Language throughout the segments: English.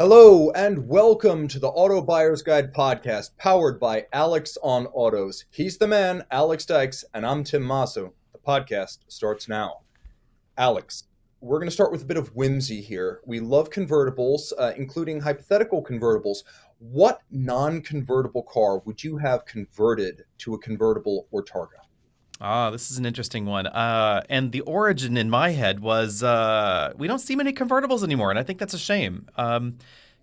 Hello and welcome to the Auto Buyer's Guide podcast, powered by Alex on Autos. He's the man, Alex Dykes, and I'm Tim Masso. The podcast starts now. Alex, we're going to start with a bit of whimsy here. We love convertibles, including hypothetical convertibles. What non-convertible car would you have converted to a convertible or Targa? This is an interesting one. And the origin in my head was we don't see many convertibles anymore, and I think that's a shame.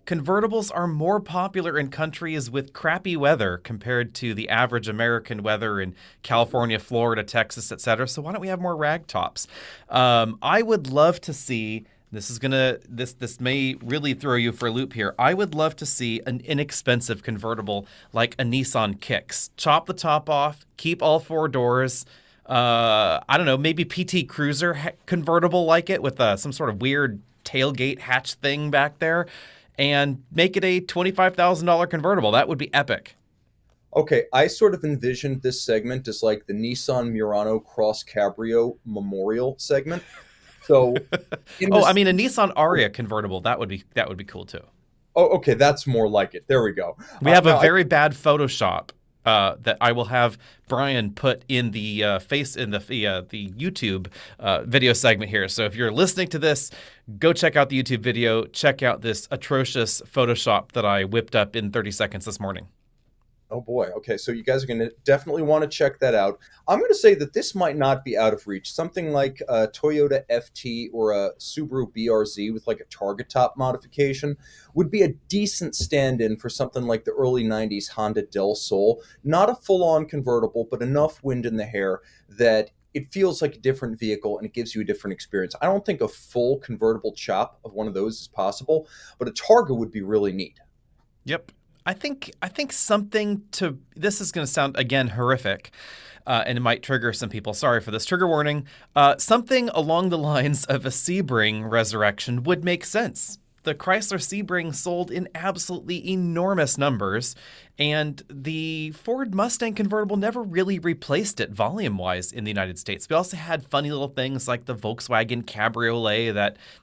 Convertibles are more popular in countries with crappy weather compared to the average American weather in California, Florida, Texas, etc. So why don't we have more rag tops? I would love to see. This may really throw you for a loop here. I would love to see an inexpensive convertible like a Nissan Kicks. Chop the top off, keep all four doors. I don't know, maybe PT Cruiser convertible like it with some sort of weird tailgate hatch thing back there, and make it a $25,000 convertible. That would be epic. Okay, I sort of envisioned this segment as like the Nissan Murano Cross Cabrio Memorial segment. So, I mean, a Nissan Ariya convertible, that would be cool too. Oh, okay, that's more like it. There we go. We have a very bad Photoshop that I will have Brian put in the the YouTube video segment here. So if you're listening to this, go check out the YouTube video. Check out this atrocious Photoshop that I whipped up in 30 seconds this morning. Oh boy. Okay, so you guys are going to definitely want to check that out. I'm going to say that this might not be out of reach. Something like a Toyota FT or a Subaru BRZ with like a Targa top modification would be a decent stand-in for something like the early 90s Honda Del Sol. Not a full-on convertible, but enough wind in the hair that it feels like a different vehicle and it gives you a different experience. I don't think a full convertible chop of one of those is possible, but a Targa would be really neat. Yep. I think something to this is going to sound again horrific, and it might trigger some people. Sorry for this trigger warning. Something along the lines of a Sebring resurrection would make sense. The Chrysler Sebring sold in absolutely enormous numbers, and the Ford Mustang convertible never really replaced it volume-wise in the United States. We also had funny little things like the Volkswagen Cabriolet,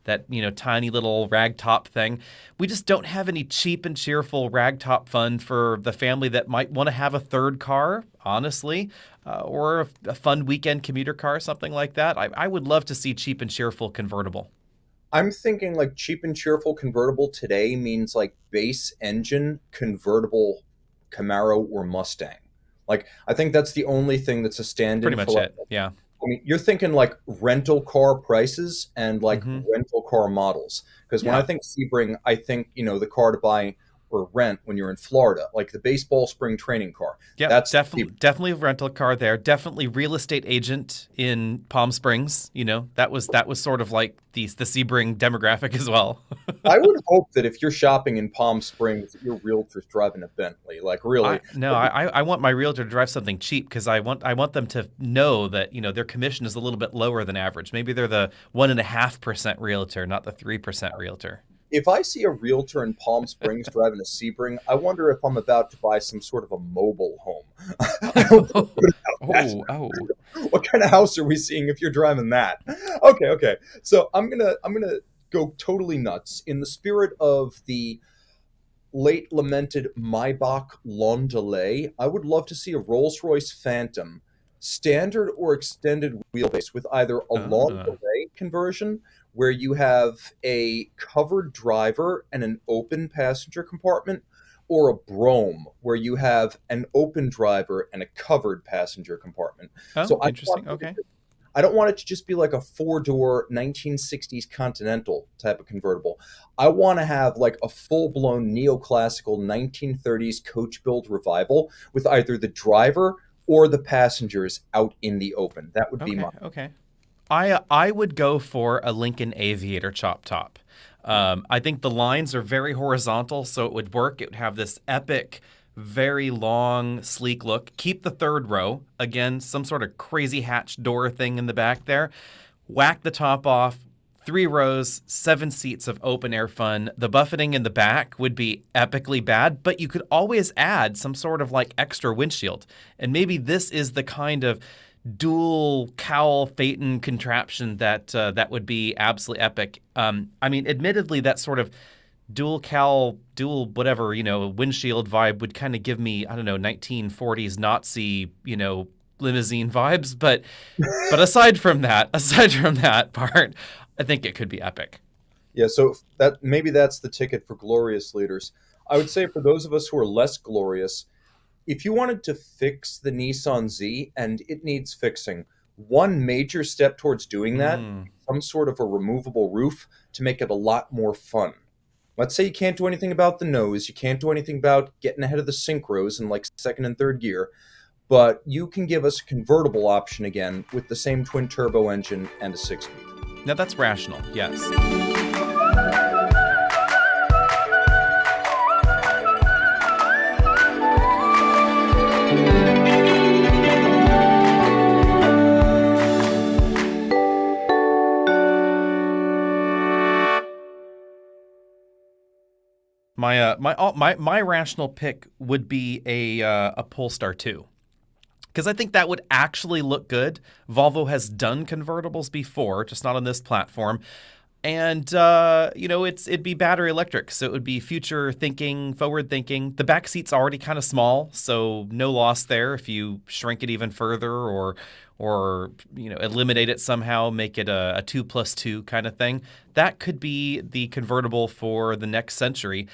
that tiny little ragtop thing. We just don't have any cheap and cheerful ragtop fun for the family that might want to have a third car, honestly, or a fun weekend commuter car, something like that. I would love to see cheap and cheerful convertible. I'm thinking like cheap and cheerful convertible today means like base engine convertible Camaro or Mustang. Like, I think that's the only thing that's a stand-in. Pretty much it, yeah. I mean, you're thinking like rental car prices and like rental car models. Because when I think Sebring, I think, the car to buy or rent when you're in Florida, like the baseball spring training car. Yeah, that's definitely a rental car there. Definitely real estate agent in Palm Springs. That was sort of like the Sebring demographic as well. I would hope that if you're shopping in Palm Springs, that your realtor's driving a Bentley. Like, really? I want my realtor to drive something cheap because I want them to know that their commission is a little bit lower than average. Maybe they're the 1.5% realtor, not the 3% realtor. If I see a realtor in Palm Springs driving a Sebring, I wonder if I'm about to buy some sort of a mobile home. What kind of house are we seeing if you're driving that? Okay. So I'm gonna go totally nuts in the spirit of the late lamented Maybach Londelay. I would love to see a Rolls-Royce Phantom, standard or extended wheelbase, with either a Londelay conversion where you have a covered driver and an open passenger compartment, or a Brougham where you have an open driver and a covered passenger compartment. So interesting. Okay. I don't want it to just be like a four-door 1960s Continental type of convertible. I want to have like a full-blown neoclassical 1930s coach build revival with either the driver or the passengers out in the open. That would be my... Okay. I would go for a Lincoln Aviator chop top. I think the lines are very horizontal, so it would work. It would have this epic, very long, sleek look. Keep the third row. Again, some sort of crazy hatch door thing in the back there. Whack the top off. 3 rows, 7 seats of open air fun. The buffeting in the back would be epically bad, but you could always add some sort of like extra windshield. And maybe this is the kind of dual cowl Phaeton contraption that would be absolutely epic. I mean, admittedly, that sort of dual whatever, windshield vibe would kind of give me, I don't know, 1940s Nazi, limousine vibes. But aside from that part, I think it could be epic. Yeah, so that maybe that's the ticket for glorious leaders. I would say for those of us who are less glorious, if you wanted to fix the Nissan Z, and it needs fixing, one major step towards doing that, Mm. some sort of a removable roof to make it a lot more fun. Let's say you can't do anything about the nose, you can't do anything about getting ahead of the synchros in like second and third gear, but you can give us a convertible option again with the same twin turbo engine and a six-speed. Now that's rational, yes. My rational pick would be a Polestar 2. Because I think that would actually look good. Volvo has done convertibles before, just not on this platform. And, it'd be battery electric, so it would be future thinking, forward thinking. The back seat's already kind of small, so no loss there if you shrink it even further or eliminate it somehow, make it a 2+2 kind of thing. That could be the convertible for the next century.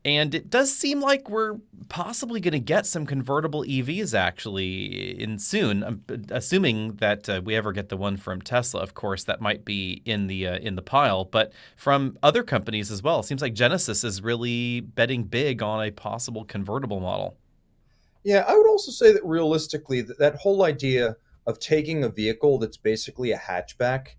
And it does seem like we're possibly going to get some convertible EVs actually in soon. I'm assuming that we ever get the one from Tesla, of course, that might be in the pile. But from other companies as well, it seems like Genesis is really betting big on a possible convertible model. Yeah, I would also say that realistically, that whole idea of taking a vehicle that's basically a hatchback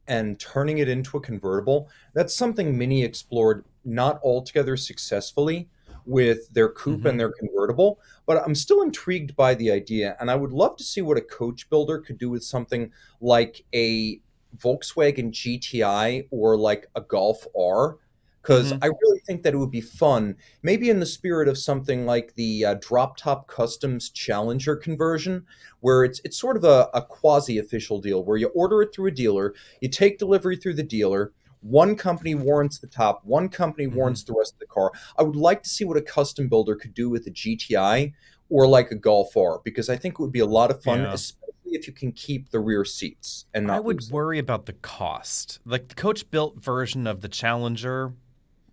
and turning it into a convertible, that's something Mini explored not altogether successfully with their coupe and their convertible, but I'm still intrigued by the idea, and I would love to see what a coach builder could do with something like a Volkswagen GTI or like a Golf R, because Mm-hmm. I really think that it would be fun, maybe in the spirit of something like the Drop Top Customs Challenger conversion, where it's sort of a quasi-official deal, where you order it through a dealer, you take delivery through the dealer, one company warrants the top, one company Mm-hmm. warrants the rest of the car. I would like to see what a custom builder could do with a GTI or like a Golf R, because I think it would be a lot of fun, Yeah. especially if you can keep the rear seats and I not would lose them. worry about the cost. Like the coach built version of the Challenger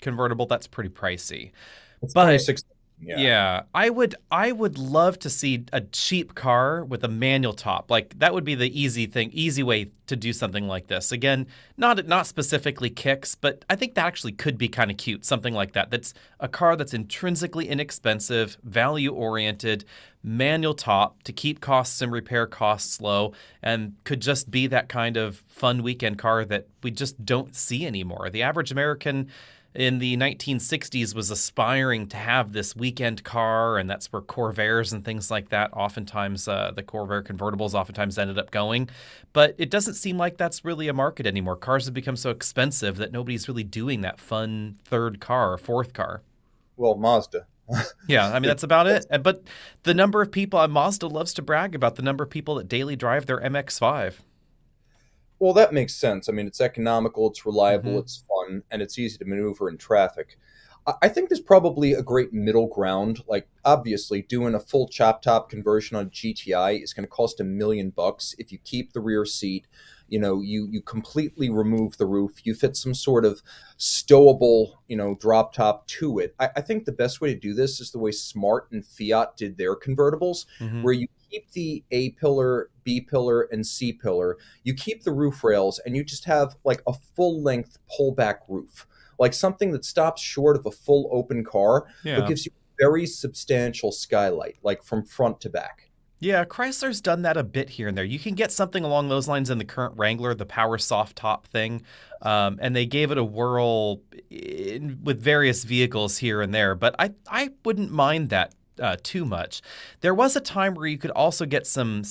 convertible, that's pretty pricey. It's But 26. Yeah. yeah, I would love to see a cheap car with a manual top. Like that would be the easy way to do something like this. Again, not specifically kicks, but I think that actually could be kind of cute. Something like that. That's a car that's intrinsically inexpensive, value oriented, manual top to keep costs and repair costs low, and could just be that kind of fun weekend car that we just don't see anymore. The average American in the 1960s was aspiring to have this weekend car, and that's where Corvairs and things like that oftentimes, the Corvair convertibles oftentimes ended up going. But it doesn't seem like that's really a market anymore. Cars have become so expensive that nobody's really doing that fun third car or fourth car. Well, Mazda. Yeah, I mean, that's about it. But the number of people, Mazda loves to brag about the number of people that daily drive their MX-5. Well, that makes sense. I mean, it's economical, it's reliable, Hmm. it's fun, and it's easy to maneuver in traffic. I think there's probably a great middle ground. Like, obviously, doing a full chop top conversion on GTI is going to cost $1 million if you keep the rear seat. You completely remove the roof. You fit some sort of stowable, drop top to it. I think the best way to do this is the way Smart and Fiat did their convertibles, Hmm. where you keep the A pillar, B pillar, and C pillar. You keep the roof rails, and you just have like a full length pullback roof, like something that stops short of a full open car, but Yeah. gives you a very substantial skylight, like from front to back. Yeah, Chrysler's done that a bit here and there. You can get something along those lines in the current Wrangler, the power soft top thing, and they gave it a whirl with various vehicles here and there. But I wouldn't mind that too much. There was a time where you could also get some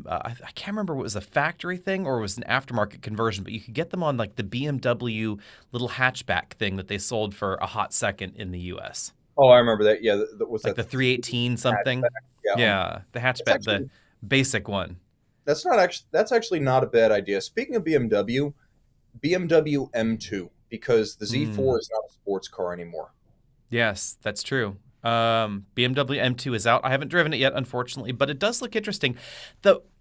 I can't remember what was a factory thing or it was an aftermarket conversion, but you could get them on like the BMW little hatchback thing that they sold for a hot second in the U.S. Oh, I remember that. Yeah, that was Like that the 318 something. hatchback. Yeah, Yeah, the that's hatchback, actually the basic one. that's not actually that's actually not a bad idea. Speaking of BMW, BMW M2. because the Mm. Z4 is not a sports car anymore. Yes, that's true. BMW M2 is out. I haven't driven it yet, unfortunately, but it does look interesting.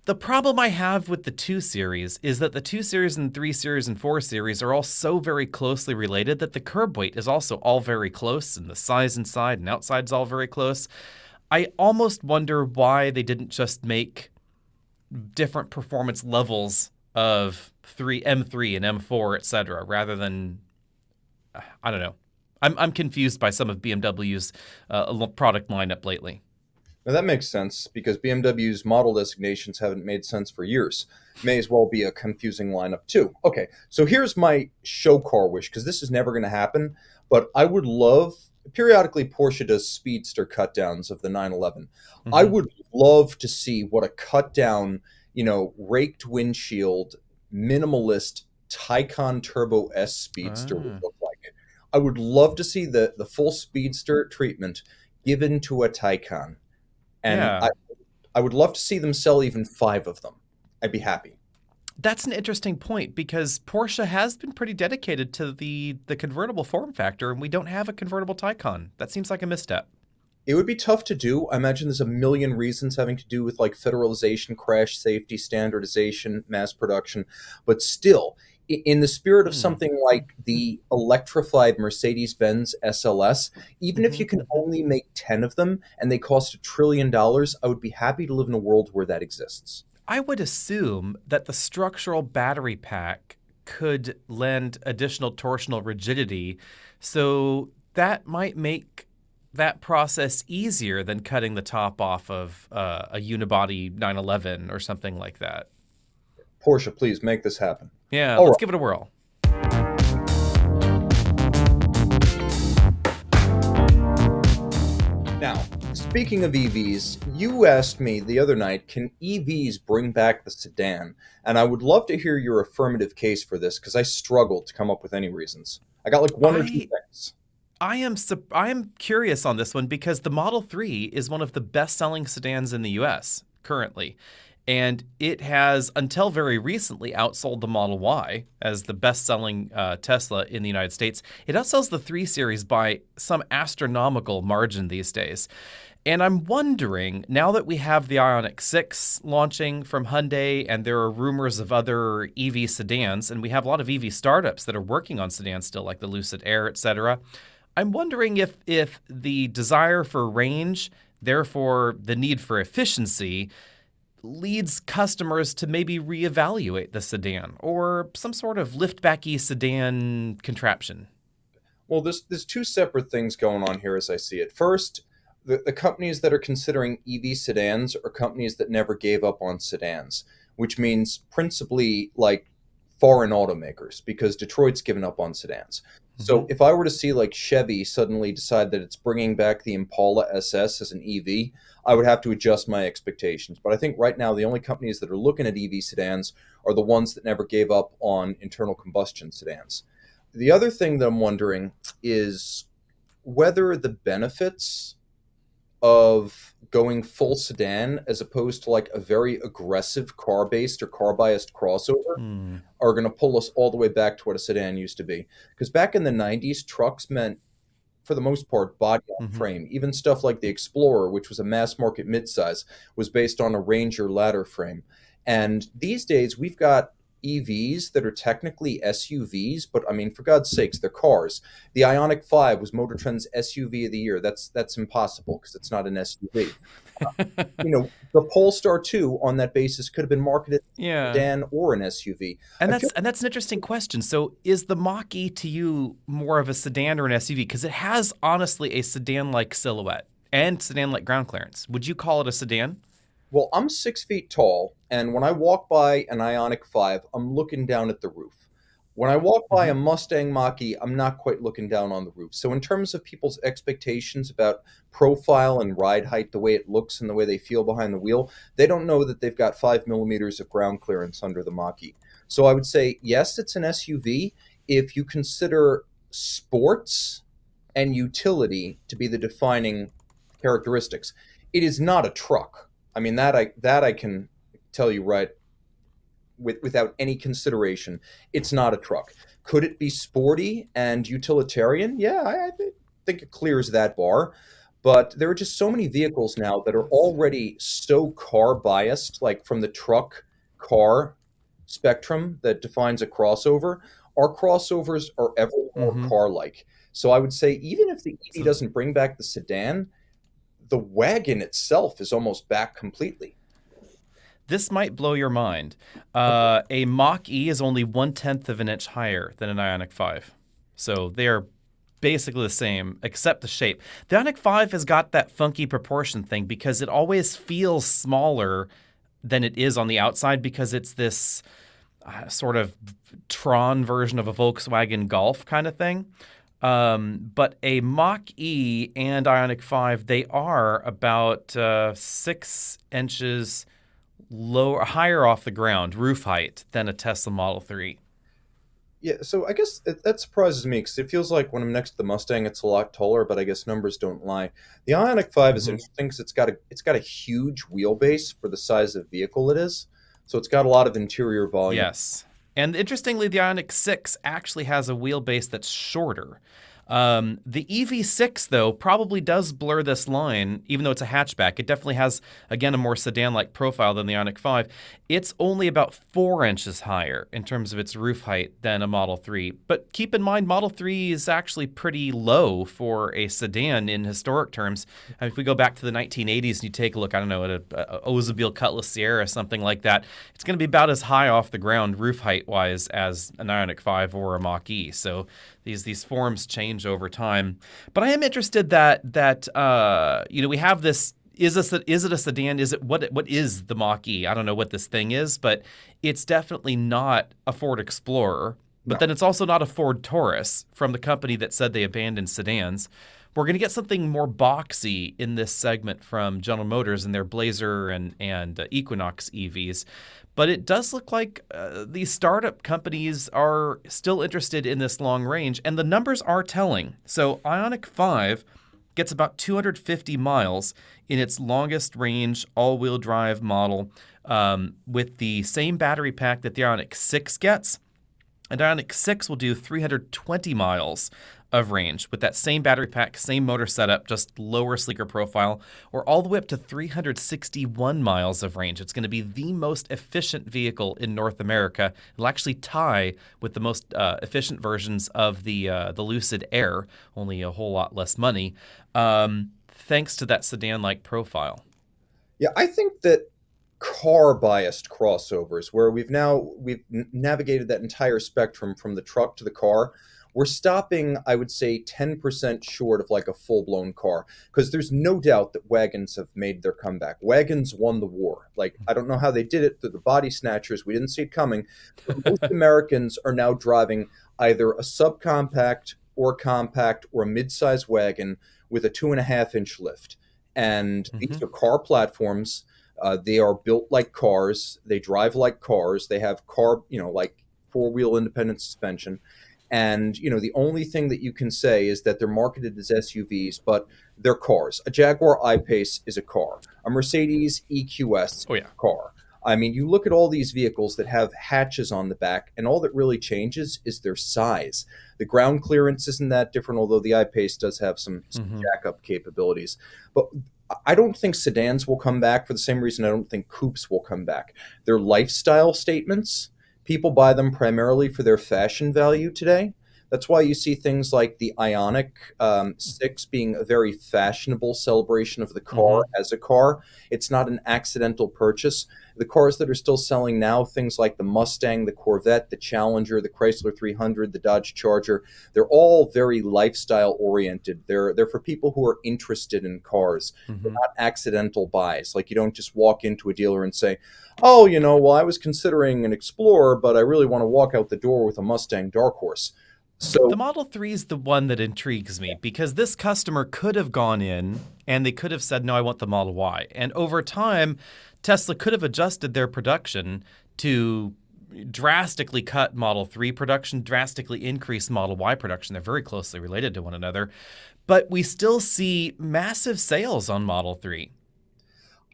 The problem I have with the 2 Series is that the 2 Series and 3 Series and 4 Series are all so very closely related that the curb weight is also all very close, and the size inside and outside is all very close. I almost wonder why they didn't just make different performance levels of M3 and M4, etc., rather than, I don't know. I'm confused by some of BMW's product lineup lately. Now that makes sense because BMW's model designations haven't made sense for years. May as well be a confusing lineup too. Okay, so here's my show car wish, because this is never going to happen, but I would love, periodically Porsche does speedster cut downs of the 911. I Mm-hmm. would love to see what a cut down, raked windshield, minimalist Taycan Turbo S speedster would Ah. look like. I would love to see the full speedster treatment given to a Taycan. And Yeah, I would love to see them sell even 5 of them. I'd be happy. that's an interesting point because Porsche has been pretty dedicated to the convertible form factor, and we don't have a convertible Taycan. That seems like a misstep. It would be tough to do. I imagine there's a million reasons having to do with like federalization, crash safety, standardization, mass production. But still, in the spirit of Hmm. something like the electrified Mercedes-Benz SLS, even if Mm-hmm. you can only make 10 of them and they cost $1 trillion, I would be happy to live in a world where that exists. I would assume that the structural battery pack could lend additional torsional rigidity, so that might make that process easier than cutting the top off of a unibody 911 or something like that. Porsche, please make this happen. Yeah, All let's right. give it a whirl. Now, speaking of EVs, you asked me the other night, can EVs bring back the sedan? And I would love to hear your affirmative case for this because I struggled to come up with any reasons. I got like one or two I things. I am curious on this one because the Model 3 is one of the best-selling sedans in the US currently. And it has, until very recently, outsold the Model Y as the best-selling Tesla in the United States. It outsells the 3 Series by some astronomical margin these days. And I'm wondering, now that we have the Ioniq 6 launching from Hyundai, and there are rumors of other EV sedans, and we have a lot of EV startups that are working on sedans still, like the Lucid Air, etc. I'm wondering if the desire for range, therefore the need for efficiency, leads customers to maybe reevaluate the sedan or some sort of liftbacky sedan contraption. Well, there's two separate things going on here as I see it. First, the companies that are considering EV sedans are companies that never gave up on sedans, which means principally like foreign automakers, because Detroit's given up on sedans. Mm-hmm. So if I were to see like Chevy suddenly decide that it's bringing back the Impala SS as an EV, I would have to adjust my expectations. But I think right now the only companies that are looking at EV sedans are the ones that never gave up on internal combustion sedans. The other thing that I'm wondering is whether the benefits of going full sedan as opposed to like a very aggressive car based or car biased crossover Hmm. are going to pull us all the way back to what a sedan used to be. Because back in the 90s, trucks meant, for the most part, body on Mm-hmm. frame. Even stuff like the Explorer, which was a mass market midsize, was based on a Ranger ladder frame. And these days, we've got EVs that are technically SUVs, but I mean, for God's sakes, they're cars. The Ioniq 5 was Motor Trend's SUV of the year. That's impossible because it's not an SUV. The Polestar 2 on that basis could have been marketed as a Yeah. sedan or an SUV. And I feel that's an interesting question. So, is the Mach-E to you more of a sedan or an SUV? Because it has honestly a sedan-like silhouette and sedan-like ground clearance. Would you call it a sedan? Well, I'm 6 feet tall, and when I walk by an Ioniq 5, I'm looking down at the roof. When I walk by a Mm-hmm. Mustang Mach-E, I'm not quite looking down on the roof. So, in terms of people's expectations about profile and ride height, the way it looks and the way they feel behind the wheel, they don't know that they've got 5 millimeters of ground clearance under the Mach-E. So, I would say, yes, it's an SUV if you consider sports and utility to be the defining characteristics. It is not a truck. I mean, that I can tell you right without any consideration. It's not a truck. Could it be sporty and utilitarian? Yeah, think it clears that bar. But there are just so many vehicles now that are already so car biased, like from the truck car spectrum that defines a crossover. Our crossovers are ever more Mm-hmm. car like. So I would say, even if the EV So doesn't bring back the sedan, the wagon itself is almost back completely. this might blow your mind. A Mach E is only 1/10 of an inch higher than an Ioniq 5. So they are basically the same, except the shape. The Ioniq 5 has got that funky proportion thing because it always feels smaller than it is on the outside because it's this sort of Tron version of a Volkswagen Golf kind of thing. But a Mach E and Ioniq 5, they are about 6 inches higher off the ground, roof height, than a Tesla Model 3. Yeah, so I guess that surprises me because it feels like when I'm next to the Mustang, it's a lot taller, but I guess numbers don't lie. The Ioniq 5 is Mm-hmm. interesting because it's got a huge wheelbase for the size of vehicle it is. So it's got a lot of interior volume. Yes. And interestingly, the Ioniq 6 actually has a wheelbase that's shorter. The EV6, though, probably does blur this line, even though it's a hatchback. It definitely has, again, a more sedan-like profile than the Ioniq 5. It's only about 4 inches higher in terms of its roof height than a Model 3. But keep in mind, Model 3 is actually pretty low for a sedan in historic terms. And if we go back to the 1980s and you take a look, I don't know, at a Oldsmobile Cutlass Sierra, something like that, it's going to be about as high off the ground roof height-wise as an Ioniq 5 or a Mach-E. So these forms change over time. But I am interested that we have this. Is it a sedan? Is it what is the Mach-E? I don't know what this thing is, but it's definitely not a Ford Explorer. But No. then it's also not a Ford Taurus from the company that said they abandoned sedans. We're going to get something more boxy in this segment from General Motors and their Blazer and Equinox EVs. But it does look like these startup companies are still interested in this long range, and the numbers are telling. So Ioniq 5 gets about 250 miles in its longest range all-wheel drive model with the same battery pack that the Ioniq 6 gets. And Ioniq 6 will do 320 miles of range with that same battery pack, same motor setup, just lower, sleeker profile, or all the way up to 361 miles of range. It's going to be the most efficient vehicle in North America. It'll actually tie with the most efficient versions of the Lucid Air, only a whole lot less money, thanks to that sedan-like profile. Yeah, I think that car biased crossovers where we've navigated that entire spectrum from the truck to the car, we're stopping, I would say, 10% short of like a full-blown car, because there's no doubt that wagons have made their comeback. Wagons won the war. Like, I don't know how they did it through the body snatchers. We didn't see it coming. But most Americans are now driving either a subcompact or compact or a mid-size wagon with a 2.5-inch lift. And these are car platforms. They are built like cars. They drive like cars. They have like four-wheel independent suspension. And, the only thing that you can say is that they're marketed as SUVs, but they're cars. A Jaguar I-Pace is a car. A Mercedes EQS Oh, yeah. car. I mean, you look at all these vehicles that have hatches on the back, and all that really changes is their size. The ground clearance isn't that different, although the I-Pace does have some jack-up capabilities. But I don't think sedans will come back for the same reason I don't think coupes will come back. They're lifestyle statements. People buy them primarily for their fashion value today. That's why you see things like the Ioniq 6 being a very fashionable celebration of the car as a car. It's not an accidental purchase. The cars that are still selling now, things like the Mustang, the Corvette, the Challenger, the Chrysler 300, the Dodge Charger, they're all very lifestyle oriented. They're for people who are interested in cars. They're not accidental buys. Like, you don't just walk into a dealer and say, oh, well, I was considering an Explorer, but I really want to walk out the door with a Mustang Dark Horse. So The Model 3 is the one that intrigues me because this customer could have gone in and they could have said, no, I want the Model Y. And over time, Tesla could have adjusted their production to drastically cut Model 3 production, drastically increase Model Y production. They're very closely related to one another. But we still see massive sales on Model 3.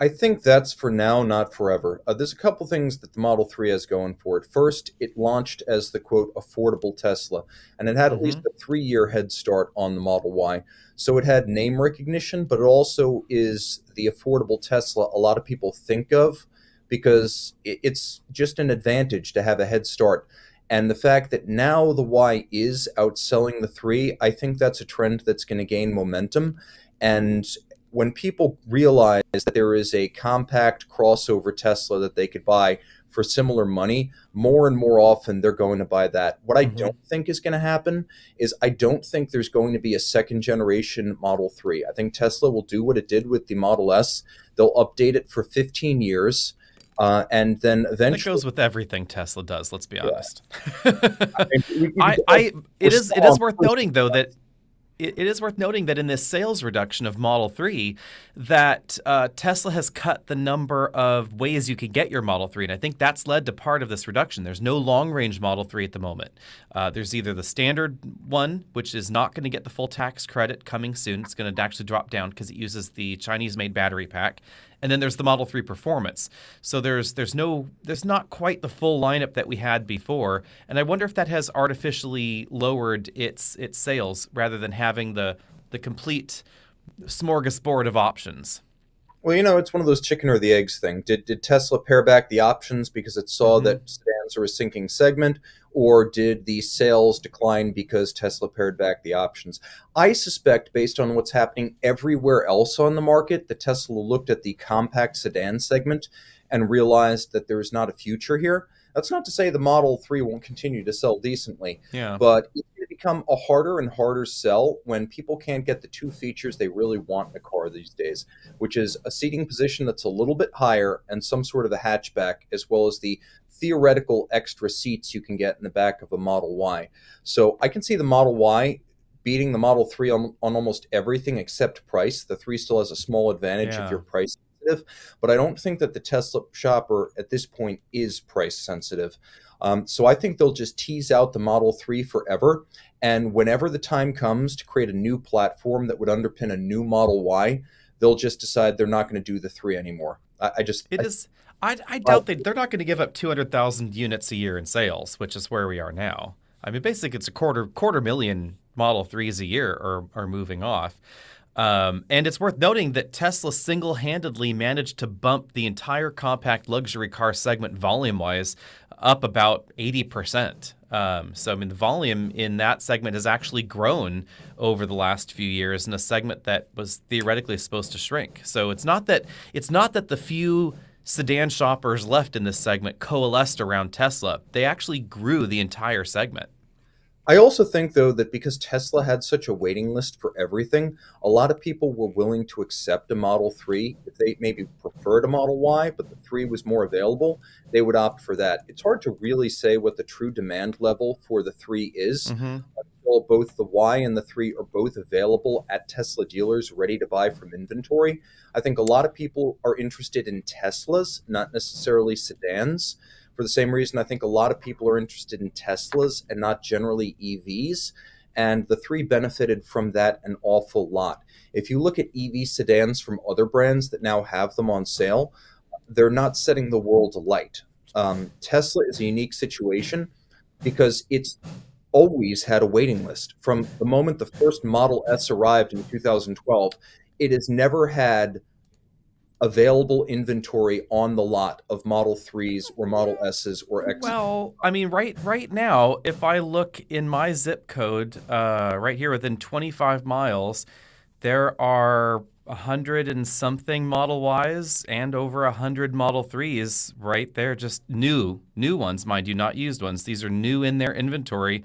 I think that's for now, not forever. There's a couple things that the Model 3 has going for it. First, it launched as the quote affordable Tesla, and it had at least a 3-year head start on the Model Y. So it had name recognition, but it also is the affordable Tesla a lot of people think of because it's just an advantage to have a head start. And the fact that now the Y is outselling the 3, I think that's a trend that's going to gain momentum. And when people realize that there is a compact crossover Tesla that they could buy for similar money, more and more often they're going to buy that. What I don't think is going to happen is I don't think there's going to be a second generation Model 3. I think Tesla will do what it did with the Model S. They'll update it for 15 years. And then eventually, it goes with everything Tesla does. Let's be honest. It is worth noting, though, that it is worth noting that in this sales reduction of Model 3, that Tesla has cut the number of ways you can get your Model 3, and I think that's led to part of this reduction. There's no long-range Model 3 at the moment. There's either the standard one, which is not going to get the full tax credit coming soon. It's going to actually drop down because it uses the Chinese-made battery pack. And then there's the Model 3 Performance. So there's not quite the full lineup that we had before. And I wonder if that has artificially lowered its sales rather than having the complete smorgasbord of options. Well, it's one of those chicken or the eggs thing. Did Tesla pare back the options because it saw that sedans are a sinking segment, or did the sales decline because Tesla pared back the options? I suspect, based on what's happening everywhere else on the market, that Tesla looked at the compact sedan segment and realized that there's not a future here. That's not to say the Model 3 won't continue to sell decently, but it's going to become a harder and harder sell when people can't get the two features they really want in a car these days, which is a seating position that's a little bit higher and some sort of a hatchback, as well as the theoretical extra seats you can get in the back of a Model Y. So I can see the Model Y beating the Model 3 on almost everything except price. The 3 still has a small advantage if you're price sensitive, but I don't think that the Tesla shopper at this point is price sensitive. So I think they'll just tease out the Model 3 forever, and whenever the time comes to create a new platform that would underpin a new Model Y, they'll just decide they're not going to do the 3 anymore. I doubt they're not going to give up 200,000 units a year in sales, which is where we are now. I mean, basically, it's a quarter million Model 3s a year are moving off. And it's worth noting that Tesla single-handedly managed to bump the entire compact luxury car segment volume-wise up about 80%. So, I mean, the volume in that segment has actually grown over the last few years in a segment that was theoretically supposed to shrink. So it's not that the few sedan shoppers left in this segment coalesced around Tesla. They actually grew the entire segment. I also think, though, that because Tesla had such a waiting list for everything, a lot of people were willing to accept a Model 3. If they maybe preferred a Model Y, but the 3 was more available, they would opt for that. It's hard to really say what the true demand level for the 3 is until both the Y and the 3 are both available at Tesla dealers ready to buy from inventory. I think a lot of people are interested in Teslas, not necessarily sedans. For the same reason, I think a lot of people are interested in Teslas and not generally EVs, and the 3 benefited from that an awful lot. If you look at EV sedans from other brands that now have them on sale, they're not setting the world alight. Tesla is a unique situation because it's always had a waiting list. From the moment the first Model S arrived in 2012, it has never had available inventory on the lot of Model 3s or Model S's or X's. Well, I mean, right now, if I look in my zip code, right here within 25 miles, there are 100 and something Model Ys and over 100 Model 3s right there, just new ones, mind you, not used ones. These are new in their inventory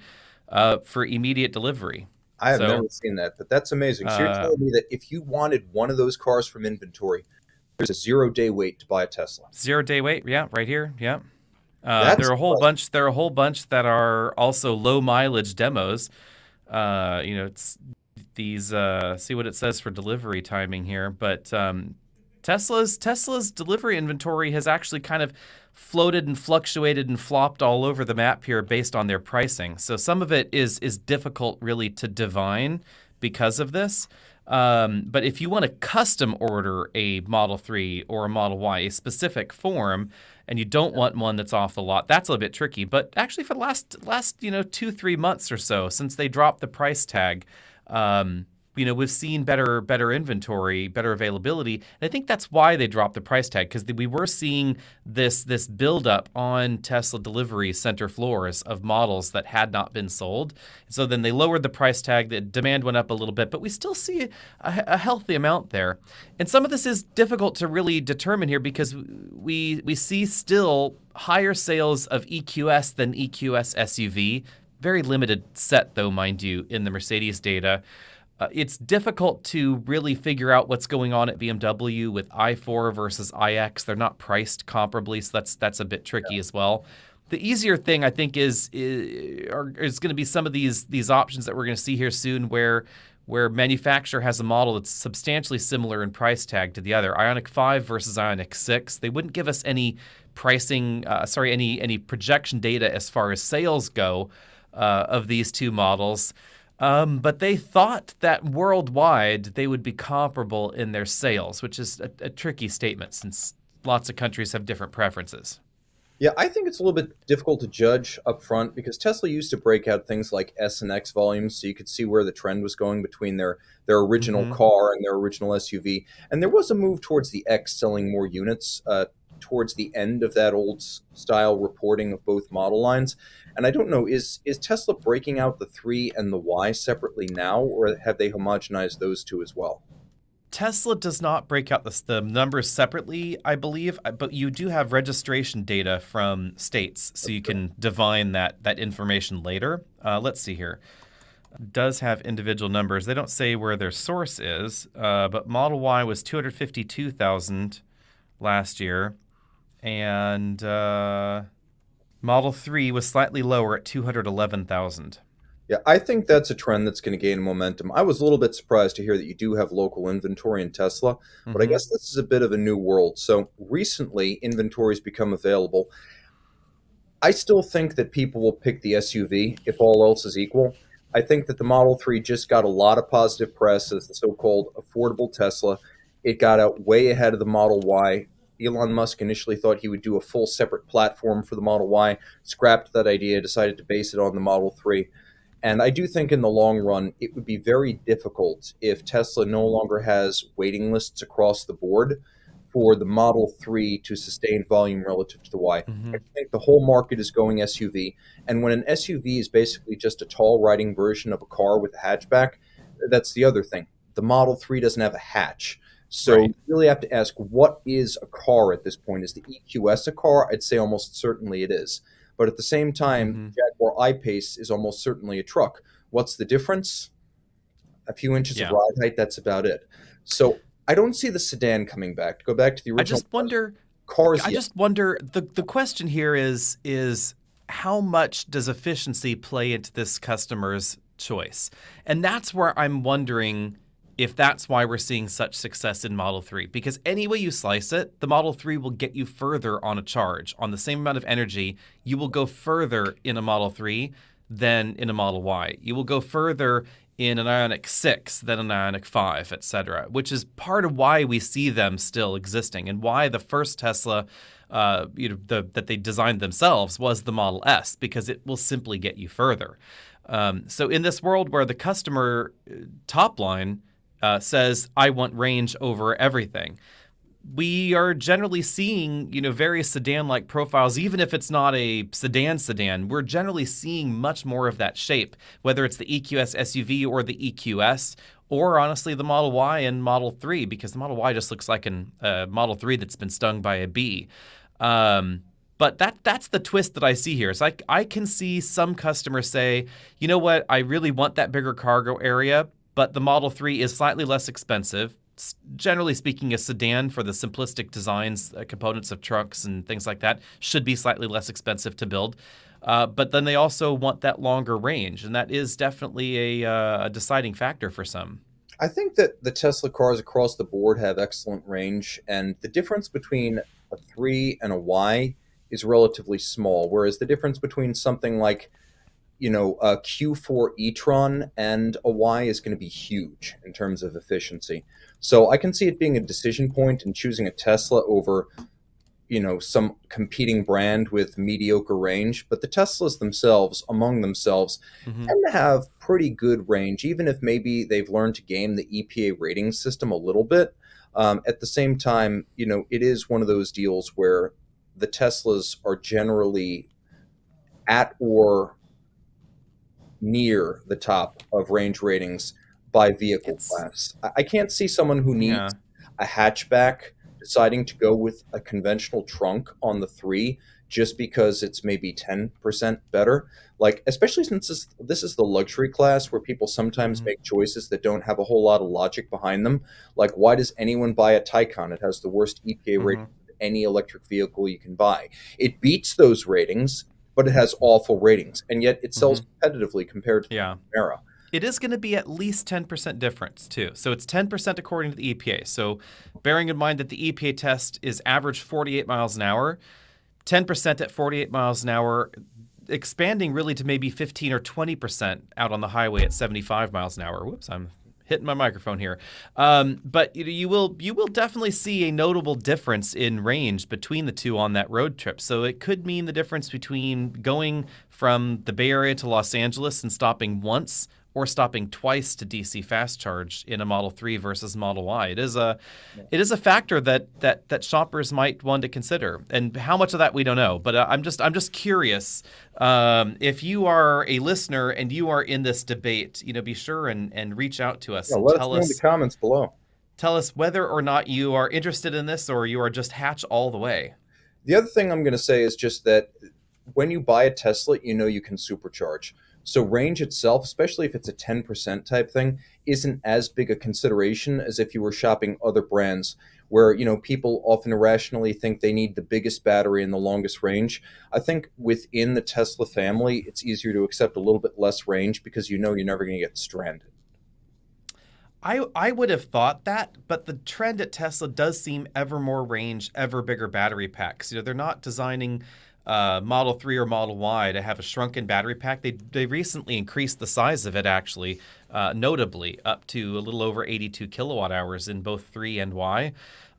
for immediate delivery. I have never seen that, but that's amazing. So you're telling me that if you wanted one of those cars from inventory, there's a 0-day wait to buy a Tesla. 0-day wait, yeah, right here, yeah. There are a whole bunch. There are a whole bunch that are also low mileage demos. It's these. See what it says for delivery timing here, but Tesla's delivery inventory has actually kind of floated and fluctuated and flopped all over the map here based on their pricing. So some of it is difficult really to divine, because of this. But if you want to custom order a Model 3 or a Model Y, a specific form, and you don't want one that's off the lot, that's a bit tricky. But actually, for the last 2-3 months or so, since they dropped the price tag, we've seen better inventory, better availability, and I think that's why they dropped the price tag, because we were seeing this buildup on Tesla delivery center floors of models that had not been sold. So then they lowered the price tag. The demand went up a little bit, but we still see a healthy amount there. And some of this is difficult to really determine here because we see still higher sales of EQS than EQS SUV. Very limited set, though, mind you, in the Mercedes data. It's difficult to really figure out what's going on at BMW with i4 versus iX. They're not priced comparably, so that's a bit tricky as well. The easier thing, I think, is going to be some of these options that we're going to see here soon where manufacturer has a model that's substantially similar in price tag to the other. Ioniq 5 versus Ioniq 6. They wouldn't give us any pricing, any projection data as far as sales go of these two models. But they thought that worldwide they would be comparable in their sales, which is a tricky statement since lots of countries have different preferences. Yeah, I think it's a little bit difficult to judge up front because Tesla used to break out things like S and X volumes so you could see where the trend was going between their original car and their original SUV. And there was a move towards the X selling more units towards the end of that old style reporting of both model lines. And I don't know, is Tesla breaking out the 3 and the Y separately now, or have they homogenized those two as well? Tesla does not break out the numbers separately, I believe, but you do have registration data from states, so you can divine that information later. Let's see here. It does have individual numbers. They don't say where their source is, but Model Y was 252,000 last year, and Model 3 was slightly lower at 211,000. Yeah, I think that's a trend that's going to gain momentum. I was a little bit surprised to hear that you do have local inventory in Tesla, but I guess this is a bit of a new world. So recently, inventory's become available. I still think that people will pick the SUV if all else is equal. I think that the Model 3 just got a lot of positive press as the so-called affordable Tesla. It got out way ahead of the Model Y. Elon Musk initially thought he would do a full separate platform for the Model Y, scrapped that idea, decided to base it on the Model 3. And I do think in the long run, it would be very difficult if Tesla no longer has waiting lists across the board for the Model 3 to sustain volume relative to the Y. I think the whole market is going SUV. And when an SUV is basically just a tall riding version of a car with a hatchback, that's the other thing. The Model 3 doesn't have a hatch. So you really have to ask, what is a car at this point? Is the EQS a car? I'd say almost certainly it is. But at the same time, Jaguar I-Pace is almost certainly a truck. What's the difference? A few inches of ride height, that's about it. So I don't see the sedan coming back. To go back to the original I just wonder, cars. the question here is how much does efficiency play into this customer's choice? And that's where I'm wondering if that's why we're seeing such success in Model 3. Because any way you slice it, the Model 3 will get you further on a charge. On the same amount of energy, you will go further in a Model 3 than in a Model Y. You will go further in an Ioniq 6 than an Ioniq 5, etc., which is part of why we see them still existing and why the first Tesla that they designed themselves was the Model S, because it will simply get you further. So in this world where the customer top line says, I want range over everything, we are generally seeing, various sedan-like profiles. Even if it's not a sedan, we're generally seeing much more of that shape, whether it's the EQS SUV or the EQS, or honestly the Model Y and Model 3, because the Model Y just looks like a Model 3 that's been stung by a bee. But that's the twist that I see here. So I can see some customers say, you know what, I really want that bigger cargo area, but the Model 3 is slightly less expensive. Generally speaking, a sedan for the simplistic designs, components of trucks and things like that should be slightly less expensive to build. But then they also want that longer range, and that is definitely a deciding factor for some. I think that the Tesla cars across the board have excellent range, and the difference between a 3 and a Y is relatively small, whereas the difference between something like a Q4 e-tron and a Y is going to be huge in terms of efficiency. So I can see it being a decision point in choosing a Tesla over, some competing brand with mediocre range. But the Teslas themselves, among themselves, tend to have pretty good range, even if maybe they've learned to game the EPA rating system a little bit. At the same time, it is one of those deals where the Teslas are generally at or near the top of range ratings by vehicle class. I can't see someone who needs a hatchback deciding to go with a conventional trunk on the 3 just because it's maybe 10% better. Like, especially since this is the luxury class where people sometimes make choices that don't have a whole lot of logic behind them. Like, why does anyone buy a Taycan? It has the worst EPA rating of any electric vehicle you can buy. It beats those ratings, but it has awful ratings, and yet it sells competitively compared to the Panamera. It is going to be at least 10% difference, too. So it's 10% according to the EPA. So bearing in mind that the EPA test is average 48 miles an hour, 10% at 48 miles an hour, expanding really to maybe 15 or 20% out on the highway at 75 miles an hour. Whoops, I'm hitting my microphone here. But you will definitely see a notable difference in range between the two on that road trip. So it could mean the difference between going from the Bay Area to Los Angeles and stopping once or stopping twice to DC fast charge in a Model 3 versus Model Y. It is a factor that shoppers might want to consider, and how much of that we don't know. But I'm just curious. If you are a listener and you are in this debate, be sure and reach out to us. Let us know in the comments below. Tell us whether or not you are interested in this or you are just hatch all the way. The other thing I'm going to say is just that when you buy a Tesla, you can supercharge. So range itself, especially if it's a 10% type thing, isn't as big a consideration as if you were shopping other brands where, people often irrationally think they need the biggest battery and the longest range. I think within the Tesla family, it's easier to accept a little bit less range because you're never going to get stranded. I would have thought that, but the trend at Tesla does seem ever more range, ever bigger battery packs. They're not designing Model 3 or Model Y to have a shrunken battery pack. They recently increased the size of it, actually, notably up to a little over 82 kilowatt hours in both 3 and Y.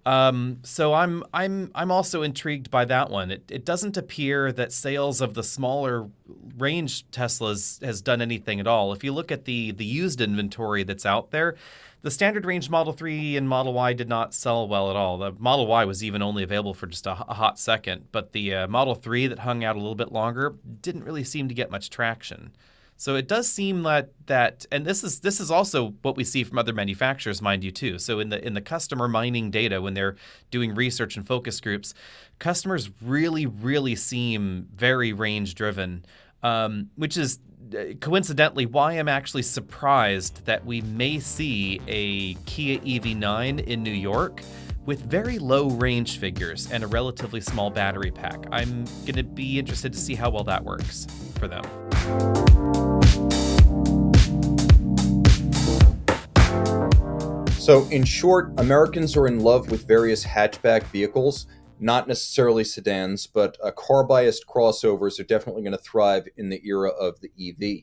So I'm also intrigued by that one. It doesn't appear that sales of the smaller range Teslas has done anything at all. If you look at the used inventory that's out there, the standard range Model 3 and Model Y did not sell well at all. The Model Y was even only available for just a hot second, but the Model 3 that hung out a little bit longer didn't really seem to get much traction. So it does seem that, and this is also what we see from other manufacturers, mind you, too. So in the customer mining data, when they're doing research and focus groups, customers really seem very range driven, which is coincidentally why I'm actually surprised that we may see a Kia EV9 in New York with very low range figures and a relatively small battery pack. I'm going to be interested to see how well that works for them. So in short, Americans are in love with various hatchback vehicles, not necessarily sedans, but car-biased crossovers are definitely going to thrive in the era of the EV.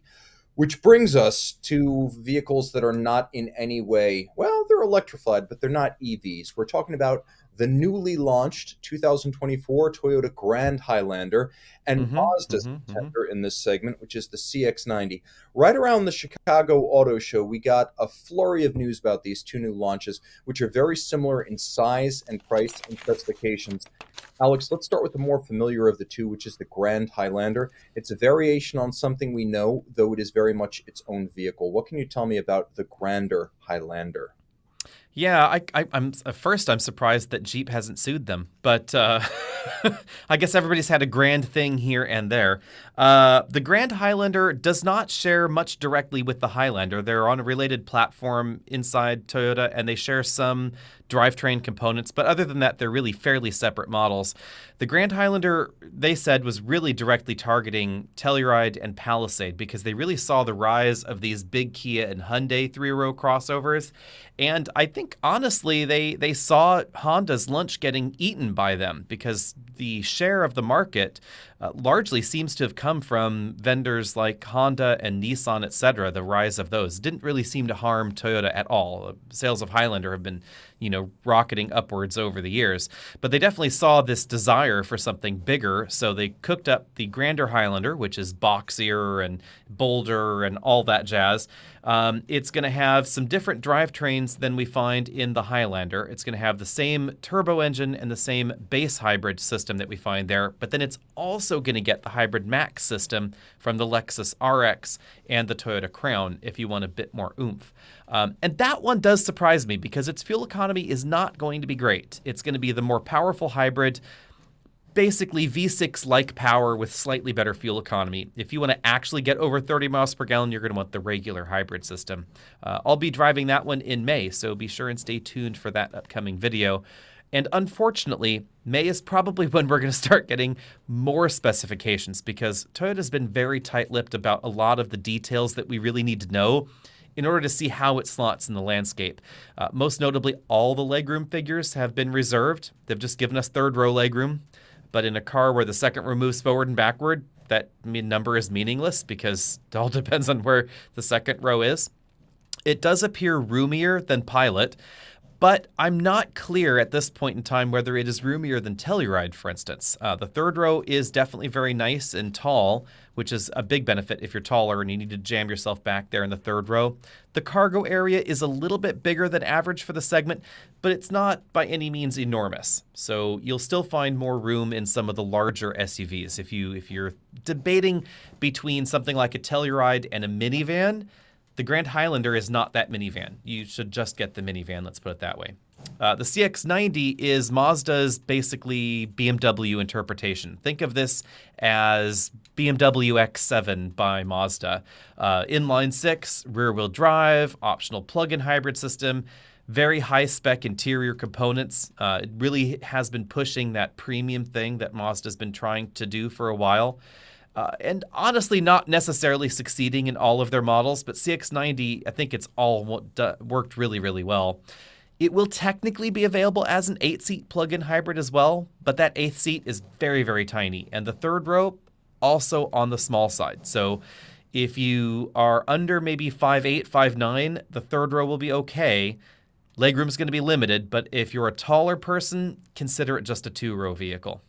Which brings us to vehicles that are not in any way, well, they're electrified, but they're not EVs. We're talking about the newly launched 2024 Toyota Grand Highlander and Mazda's contender in this segment, which is the CX-90. Right around the Chicago Auto Show, we got a flurry of news about these two new launches, which are very similar in size and price and specifications. Alex, let's start with the more familiar of the two, which is the Grand Highlander. It's a variation on something we know, though it is very much its own vehicle. What can you tell me about the Grander Highlander? Yeah, I'm surprised that Jeep hasn't sued them, but I guess everybody's had a grand thing here and there. The Grand Highlander does not share much directly with the Highlander. They're on a related platform inside Toyota, and they share some drivetrain components, but other than that, they're really fairly separate models. The Grand Highlander, they said, was really directly targeting Telluride and Palisade because they really saw the rise of these big Kia and Hyundai three-row crossovers, and I think think honestly they saw Honda's lunch getting eaten by them, because the share of the market largely seems to have come from vendors like Honda and Nissan, etc. The rise of those didn't really seem to harm Toyota at all. Sales of Highlander have been, rocketing upwards over the years, but they definitely saw this desire for something bigger, so they cooked up the grander Highlander, which is boxier and bolder and all that jazz. It's going to have some different drivetrains than we find in the Highlander. It's going to have the same turbo engine and the same base hybrid system that we find there, but then it's also going to get the Hybrid Max system from the Lexus RX and the Toyota Crown if you want a bit more oomph. And that one does surprise me, because its fuel economy is not going to be great. It's going to be the more powerful hybrid, basically V6-like power with slightly better fuel economy. If you want to actually get over 30 miles per gallon, you're going to want the regular hybrid system. I'll be driving that one in May, so be sure and stay tuned for that upcoming video. And unfortunately, May is probably when we're going to start getting more specifications, because Toyota's been very tight-lipped about a lot of the details that we really need to know in order to see how it slots in the landscape. Most notably, all the legroom figures have been reserved. They've just given us third row legroom. But in a car where the second row moves forward and backward, that number is meaningless, because it all depends on where the second row is. It does appear roomier than Pilot, but I'm not clear at this point in time whether it is roomier than Telluride, for instance. The third row is definitely very nice and tall, which is a big benefit if you're taller and you need to jam yourself back there in the third row. The cargo area is a little bit bigger than average for the segment, but it's not by any means enormous. So you'll still find more room in some of the larger SUVs. If you're debating between something like a Telluride and a minivan, the Grand Highlander is not that minivan. You should just get the minivan, let's put it that way. The CX-90 is Mazda's basically BMW interpretation. Think of this as BMW X7 by Mazda. Inline 6, rear-wheel drive, optional plug-in hybrid system, very high-spec interior components. It really has been pushing that premium thing that Mazda's been trying to do for a while. And honestly, not necessarily succeeding in all of their models, but CX-90, I think it's all worked really, really well. It will technically be available as an 8-seat plug-in hybrid as well, but that 8th seat is very, very tiny. And the third row, also on the small side. So if you are under maybe 5'8", 5'9", the third row will be okay. Legroom is going to be limited, but if you're a taller person, consider it just a 2-row vehicle.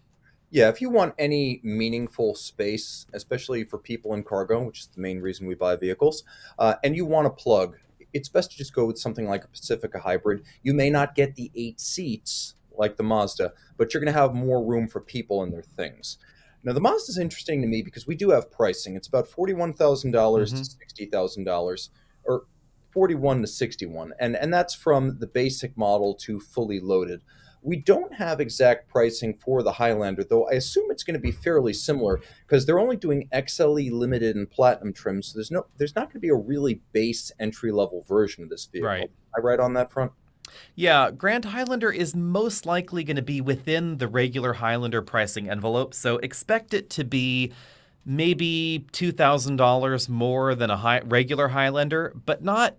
Yeah, if you want any meaningful space, especially for people in cargo, which is the main reason we buy vehicles, and you want a plug, it's best to just go with something like a Pacifica hybrid. You may not get the 8 seats like the Mazda, but you're going to have more room for people and their things. Now, the Mazda is interesting to me because we do have pricing. It's about $41,000 to $60,000, or 41 to 61, and that's from the basic model to fully loaded. We don't have exact pricing for the Highlander, though I assume it's going to be fairly similar because they're only doing XLE Limited and Platinum trim, so there's not going to be a really base entry-level version of this vehicle. Right. Am I right on that front? Yeah, Grand Highlander is most likely going to be within the regular Highlander pricing envelope, so expect it to be maybe $2,000 more than a regular Highlander, but not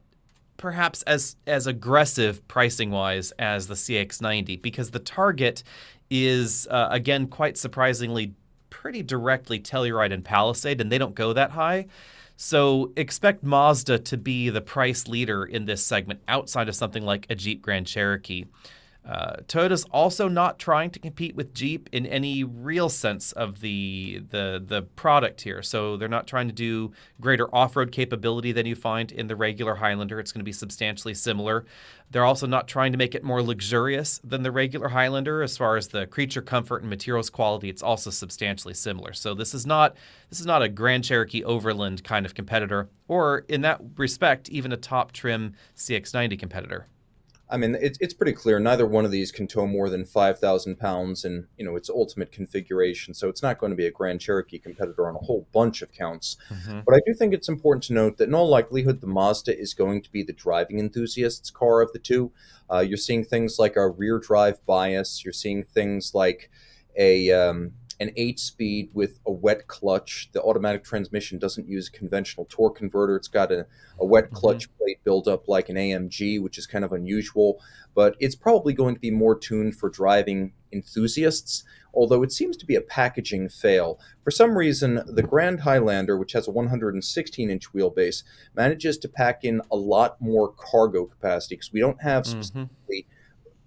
perhaps as aggressive pricing-wise as the CX-90, because the target is, again, quite surprisingly, pretty directly Telluride and Palisade, and they don't go that high. So expect Mazda to be the price leader in this segment outside of something like a Jeep Grand Cherokee. Toyota's also not trying to compete with Jeep in any real sense of the product here. So they're not trying to do greater off-road capability than you find in the regular Highlander. It's going to be substantially similar. They're also not trying to make it more luxurious than the regular Highlander. As far as the creature comfort and materials quality, it's also substantially similar. So this is not a Grand Cherokee Overland kind of competitor, or in that respect, even a top trim CX-90 competitor. I mean, it's pretty clear neither one of these can tow more than 5,000 pounds in, its ultimate configuration, so it's not going to be a Grand Cherokee competitor on a whole bunch of counts. But I do think it's important to note that in all likelihood, the Mazda is going to be the driving enthusiast's car of the two. You're seeing things like a rear drive bias. You're seeing things like a an 8-speed with a wet clutch. The automatic transmission doesn't use a conventional torque converter. It's got a wet clutch plate build up like an AMG, which is kind of unusual, but it's probably going to be more tuned for driving enthusiasts, although it seems to be a packaging fail. For some reason, the Grand Highlander, which has a 116-inch wheelbase, manages to pack in a lot more cargo capacity, because we don't have specifically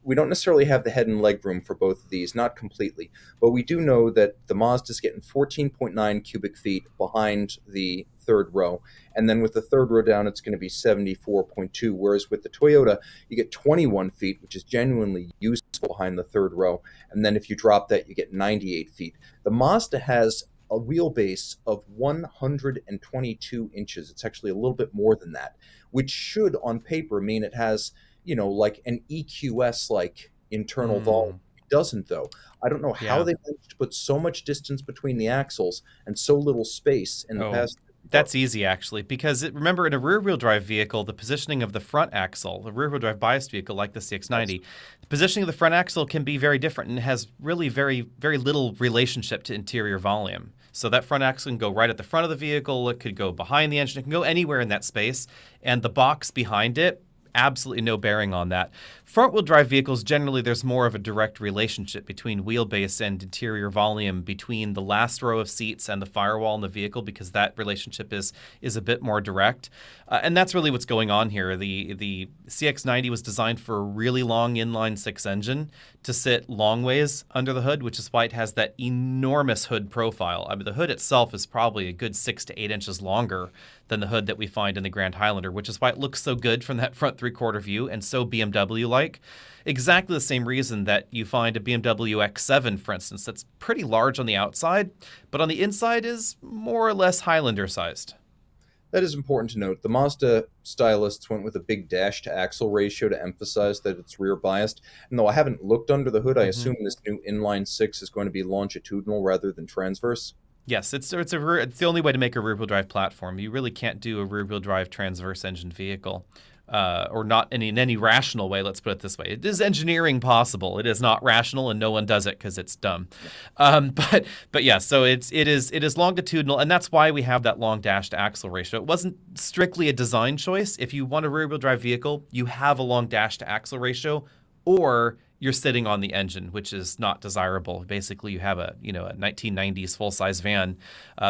we don't necessarily have the head and leg room for both of these, not completely, but we do know that the Mazda's getting 14.9 cubic feet behind the third row, and then with the third row down, it's going to be 74.2, whereas with the Toyota, you get 21 feet, which is genuinely useful behind the third row, and then if you drop that, you get 98 feet. The Mazda has a wheelbase of 122 inches. It's actually a little bit more than that, which should, on paper, mean it has, you know, like an EQS-like internal volume. It doesn't, though. I don't know how they managed to put so much distance between the axles and so little space in the past. That's easy, actually, because remember, in a rear-wheel drive vehicle, the positioning of the front axle, the rear-wheel drive biased vehicle like the CX-90, the positioning of the front axle can be very different and has really very, very little relationship to interior volume. So that front axle can go right at the front of the vehicle, it could go behind the engine, it can go anywhere in that space, and the box behind it, absolutely no bearing on that. Front-wheel drive vehicles, generally, there's more of a direct relationship between wheelbase and interior volume between the last row of seats and the firewall in the vehicle, because that relationship is a bit more direct. And that's really what's going on here. The CX-90 was designed for a really long inline-six engine to sit long ways under the hood, which is why it has that enormous hood profile. I mean, the hood itself is probably a good 6 to 8 inches longer than the hood that we find in the Grand Highlander, which is why it looks so good from that front three-quarter view and so BMW-like. Exactly the same reason that you find a BMW X7, for instance, that's pretty large on the outside, but on the inside is more or less Highlander-sized. That is important to note. The Mazda stylists went with a big dash-to-axle ratio to emphasize that it's rear-biased. And though I haven't looked under the hood, I assume this new inline-six is going to be longitudinal rather than transverse. Yes, it's the only way to make a rear-wheel drive platform. You really can't do a rear-wheel drive transverse engine vehicle, or not in any rational way. Let's put it this way: it is engineering possible. It is not rational, and no one does it because it's dumb. But yeah, so it is longitudinal, and that's why we have that long dash to axle ratio. It wasn't strictly a design choice. If you want a rear-wheel drive vehicle, you have a long dash to axle ratio, or you're sitting on the engine, which is not desirable. Basically, you have a 1990s full-size van.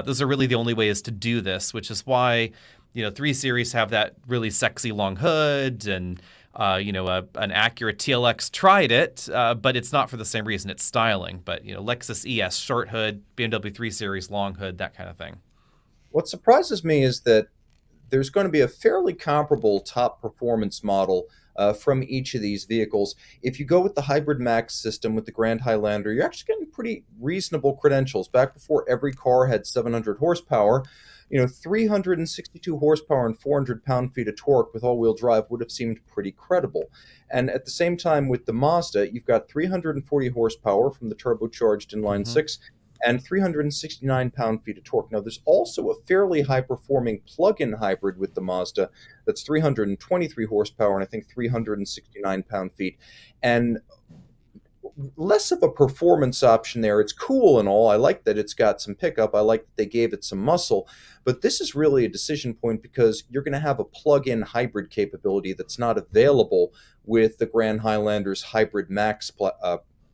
Those are really the only ways to do this, which is why 3 Series have that really sexy long hood, and an Acura TLX tried it, but it's not for the same reason. It's styling. But Lexus ES short hood, BMW 3 Series long hood, that kind of thing. What surprises me is that there's going to be a fairly comparable top performance model from each of these vehicles. If you go with the Hybrid Max system with the Grand Highlander, you're actually getting pretty reasonable credentials. Back before every car had 700 horsepower, 362 horsepower and 400 pound-feet of torque with all-wheel drive would have seemed pretty credible. And at the same time with the Mazda, you've got 340 horsepower from the turbocharged inline-six, and 369 pound-feet of torque. Now, there's also a fairly high-performing plug-in hybrid with the Mazda that's 323 horsepower and I think 369 pound-feet. And less of a performance option there. It's cool and all. I like that it's got some pickup. I like that they gave it some muscle. But this is really a decision point because you're going to have a plug-in hybrid capability that's not available with the Grand Highlander's Hybrid Max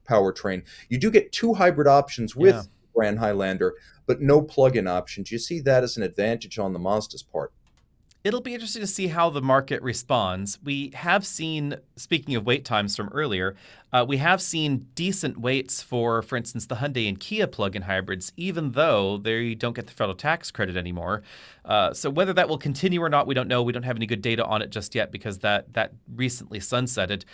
powertrain. You do get 2 hybrid options with Grand Highlander, but no plug-in options. You see that as an advantage on the Mazda's part. It'll be interesting to see how the market responds. We have seen, speaking of wait times from earlier, we have seen decent waits for instance, the Hyundai and Kia plug-in hybrids, even though they don't get the federal tax credit anymore. So whether that will continue or not, we don't know. We don't have any good data on it just yet because that recently sunsetted.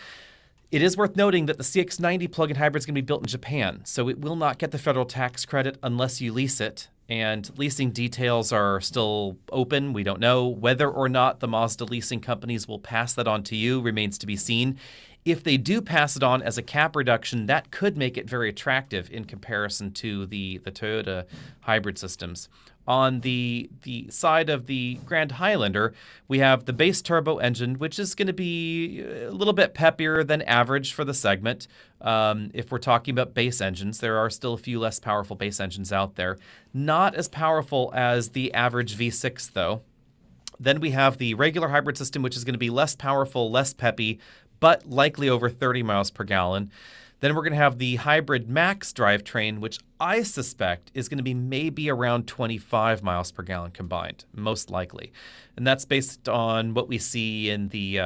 It is worth noting that the CX-90 plug-in hybrid is going to be built in Japan, so it will not get the federal tax credit unless you lease it. And leasing details are still open. We don't know whether or not the Mazda leasing companies will pass that on to you, remains to be seen. If they do pass it on as a cap reduction, that could make it very attractive in comparison to the Toyota hybrid systems. On the side of the Grand Highlander, we have the base turbo engine, which is going to be a little bit peppier than average for the segment. If we're talking about base engines, there are still a few less powerful base engines out there. Not as powerful as the average V6, though. Then we have the regular hybrid system, which is going to be less powerful, less peppy, but likely over 30 miles per gallon. Then we're going to have the hybrid max drivetrain, which I suspect is going to be maybe around 25 miles per gallon combined, most likely. And that's based on what we see in the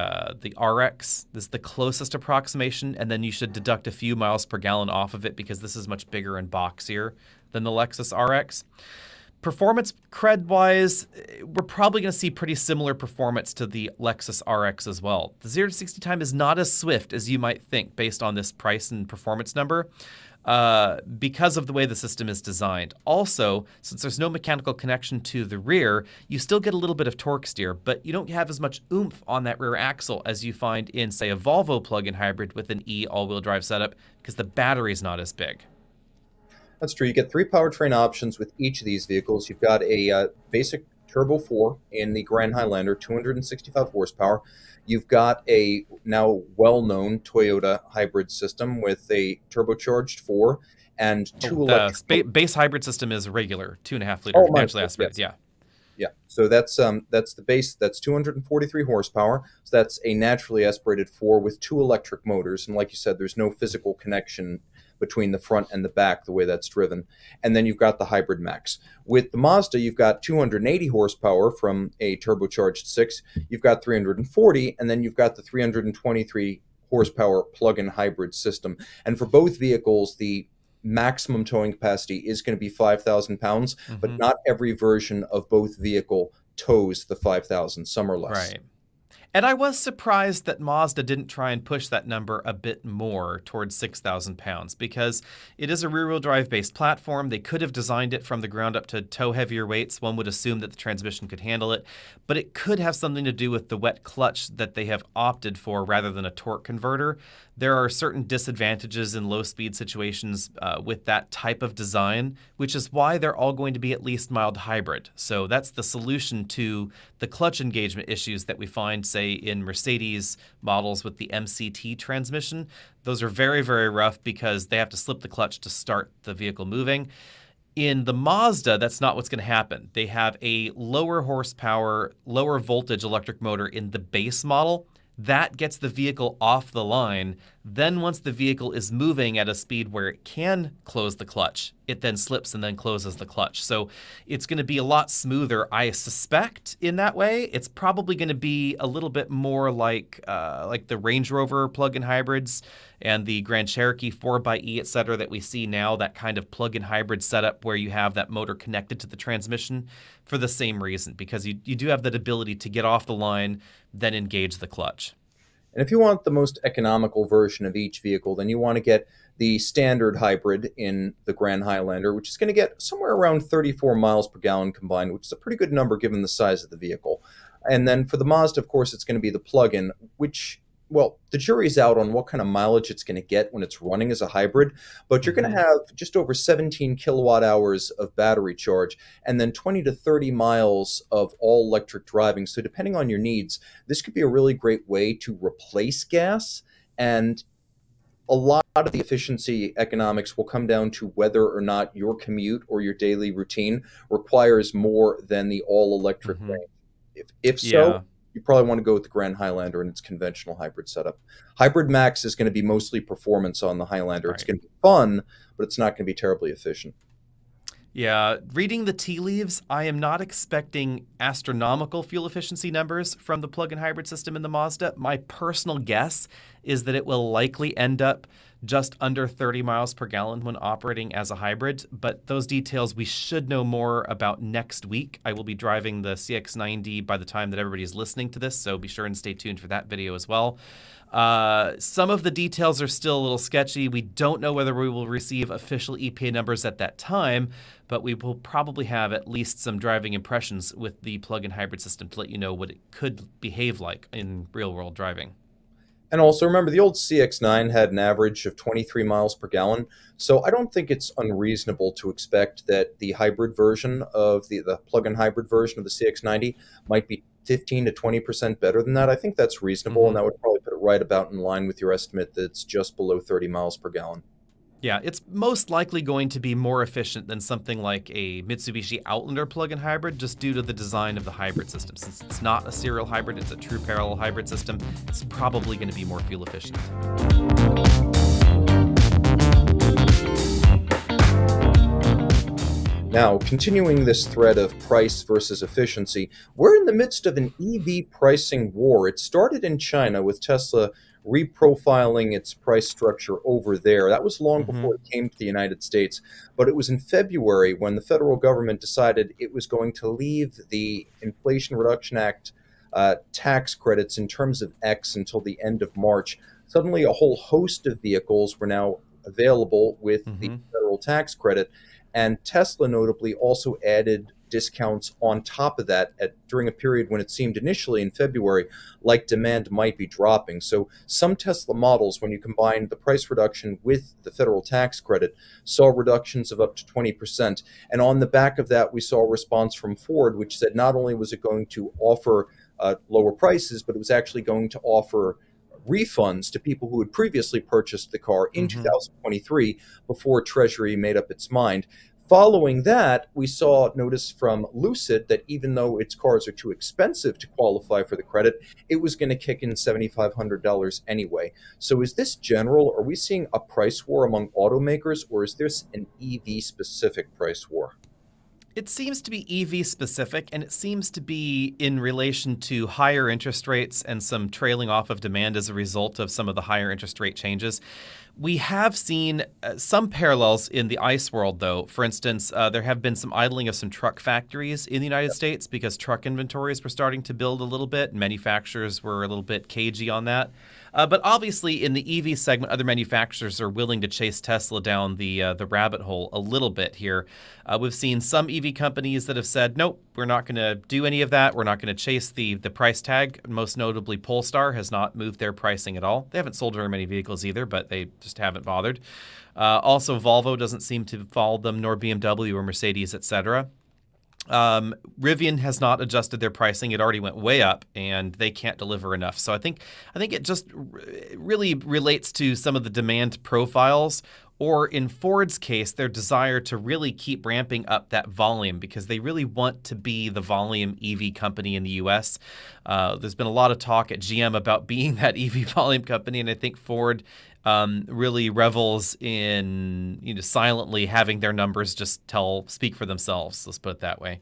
RX. This is the closest approximation, and then you should deduct a few miles per gallon off of it because this is much bigger and boxier than the Lexus RX. Performance cred-wise, we're probably going to see pretty similar performance to the Lexus RX as well. The 0 to 60 time is not as swift as you might think based on this price and performance number because of the way the system is designed. Also, since there's no mechanical connection to the rear, you still get a little bit of torque steer, but you don't have as much oomph on that rear axle as you find in, say, a Volvo plug-in hybrid with an E all-wheel drive setup because the battery is not as big. That's true. You get 3 powertrain options with each of these vehicles. You've got a basic Turbo 4 in the Grand Highlander, 265 horsepower. You've got a now well-known Toyota hybrid system with a turbocharged 4 and 2 electric. Base hybrid system is regular, 2.5 liter naturally aspirated. Yes. Yeah. So that's the base. That's 243 horsepower. So that's a naturally aspirated 4 with 2 electric motors. And like you said, there's no physical connection between the front and the back, the way that's driven. And then you've got the Hybrid Max. With the Mazda, you've got 280 horsepower from a turbocharged 6. You've got 340, and then you've got the 323 horsepower plug-in hybrid system. And for both vehicles, the maximum towing capacity is going to be 5,000 pounds, but not every version of both vehicle tows the 5,000, some or less. Right. And I was surprised that Mazda didn't try and push that number a bit more towards 6,000 pounds because it is a rear-wheel drive-based platform. They could have designed it from the ground up to tow heavier weights. One would assume that the transmission could handle it, but it could have something to do with the wet clutch that they have opted for rather than a torque converter. There are certain disadvantages in low-speed situations with that type of design, which is why they're all going to be at least mild hybrid. So that's the solution to the clutch engagement issues that we find, say, in Mercedes models with the MCT transmission. Those are very, very rough because they have to slip the clutch to start the vehicle moving. In the Mazda, that's not what's going to happen. They have a lower horsepower, lower voltage electric motor in the base model. That gets the vehicle off the line. Then once the vehicle is moving at a speed where it can close the clutch, it then slips and then closes the clutch. So it's going to be a lot smoother, I suspect, in that way. It's probably going to be a little bit more like the Range Rover plug-in hybrids and the Grand Cherokee 4xe, et cetera, that we see now, that kind of plug-in hybrid setup where you have that motor connected to the transmission for the same reason, because you do have that ability to get off the line, then engage the clutch. And if you want the most economical version of each vehicle, then you want to get the standard hybrid in the Grand Highlander, which is going to get somewhere around 34 miles per gallon combined, which is a pretty good number given the size of the vehicle. And then for the Mazda, of course, it's going to be the plug-in, which, well, the jury's out on what kind of mileage it's going to get when it's running as a hybrid, but you're going to have just over 17 kilowatt hours of battery charge and then 20 to 30 miles of all-electric driving. So depending on your needs, this could be a really great way to replace gas, and a lot of the efficiency economics will come down to whether or not your commute or your daily routine requires more than the all-electric range. If so, you probably want to go with the Grand Highlander and its conventional hybrid setup. Hybrid Max is going to be mostly performance on the Highlander. Right. It's going to be fun, but it's not going to be terribly efficient. Yeah, reading the tea leaves, I am not expecting astronomical fuel efficiency numbers from the plug-in hybrid system in the Mazda. My personal guess is that it will likely end up just under 30 miles per gallon when operating as a hybrid, but those details we should know more about next week. I will be driving the CX-90 by the time that everybody is listening to this, so be sure and stay tuned for that video as well. Some of the details are still a little sketchy. We don't know whether we will receive official EPA numbers at that time, but we will probably have at least some driving impressions with the plug-in hybrid system to let you know what it could behave like in real-world driving. And also remember, the old CX-9 had an average of 23 miles per gallon. So I don't think it's unreasonable to expect that the hybrid version of the plug-in hybrid version of the CX-90 might be 15 to 20% better than that. I think that's reasonable, and that would probably put it right about in line with your estimate that it's just below 30 miles per gallon. Yeah, it's most likely going to be more efficient than something like a Mitsubishi Outlander plug-in hybrid, just due to the design of the hybrid system. Since it's not a serial hybrid, it's a true parallel hybrid system, it's probably going to be more fuel efficient. Now, continuing this thread of price versus efficiency, we're in the midst of an EV pricing war. It started in China with Tesla reprofiling its price structure over there. That was long before it came to the United States. But it was in February when the federal government decided it was going to leave the Inflation Reduction Act tax credits in terms of X until the end of March. Suddenly, a whole host of vehicles were now available with the federal tax credit. And Tesla notably also added discounts on top of that during a period when it seemed initially in February like demand might be dropping. So some Tesla models, when you combine the price reduction with the federal tax credit, saw reductions of up to 20%. And on the back of that, we saw a response from Ford, which said not only was it going to offer lower prices, but it was actually going to offer refunds to people who had previously purchased the car in 2023 before Treasury made up its mind. Following that, we saw notice from Lucid that even though its cars are too expensive to qualify for the credit, it was going to kick in $7,500 anyway. So is this general? Are we seeing a price war among automakers, or is this an EV-specific price war? It seems to be EV specific, and it seems to be in relation to higher interest rates and some trailing off of demand as a result of some of the higher interest rate changes. We have seen some parallels in the ICE world, though. For instance, there have been some idling of some truck factories in the United States because truck inventories were starting to build a little bit. Manufacturers were a little bit cagey on that. But obviously, in the EV segment, other manufacturers are willing to chase Tesla down the rabbit hole a little bit here. We've seen some EV companies that have said, nope, we're not going to do any of that. We're not going to chase the price tag. Most notably, Polestar has not moved their pricing at all. They haven't sold very many vehicles either, but they just haven't bothered. Also, Volvo doesn't seem to follow them, nor BMW or Mercedes, etc. Rivian has not adjusted their pricing. It already went way up, and they can't deliver enough. So I think it just really relates to some of the demand profiles, or in Ford's case, their desire to really keep ramping up that volume because they really want to be the volume EV company in the U.S. There's been a lot of talk at GM about being that EV volume company, and I think Ford really revels in silently having their numbers just speak for themselves. Let's put it that way.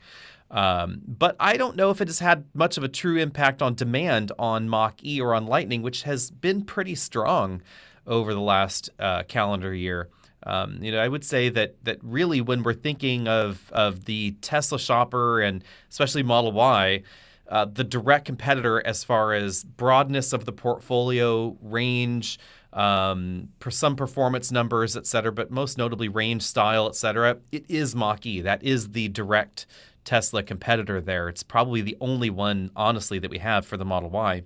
But I don't know if it has had much of a true impact on demand on Mach-E or on Lightning, which has been pretty strong over the last calendar year. I would say that really when we're thinking of the Tesla shopper and especially Model Y, the direct competitor as far as broadness of the portfolio, range, for some performance numbers, et cetera, but most notably range, style, et cetera, it is Mach-E. That is the direct Tesla competitor there. It's probably the only one, honestly, that we have for the Model Y.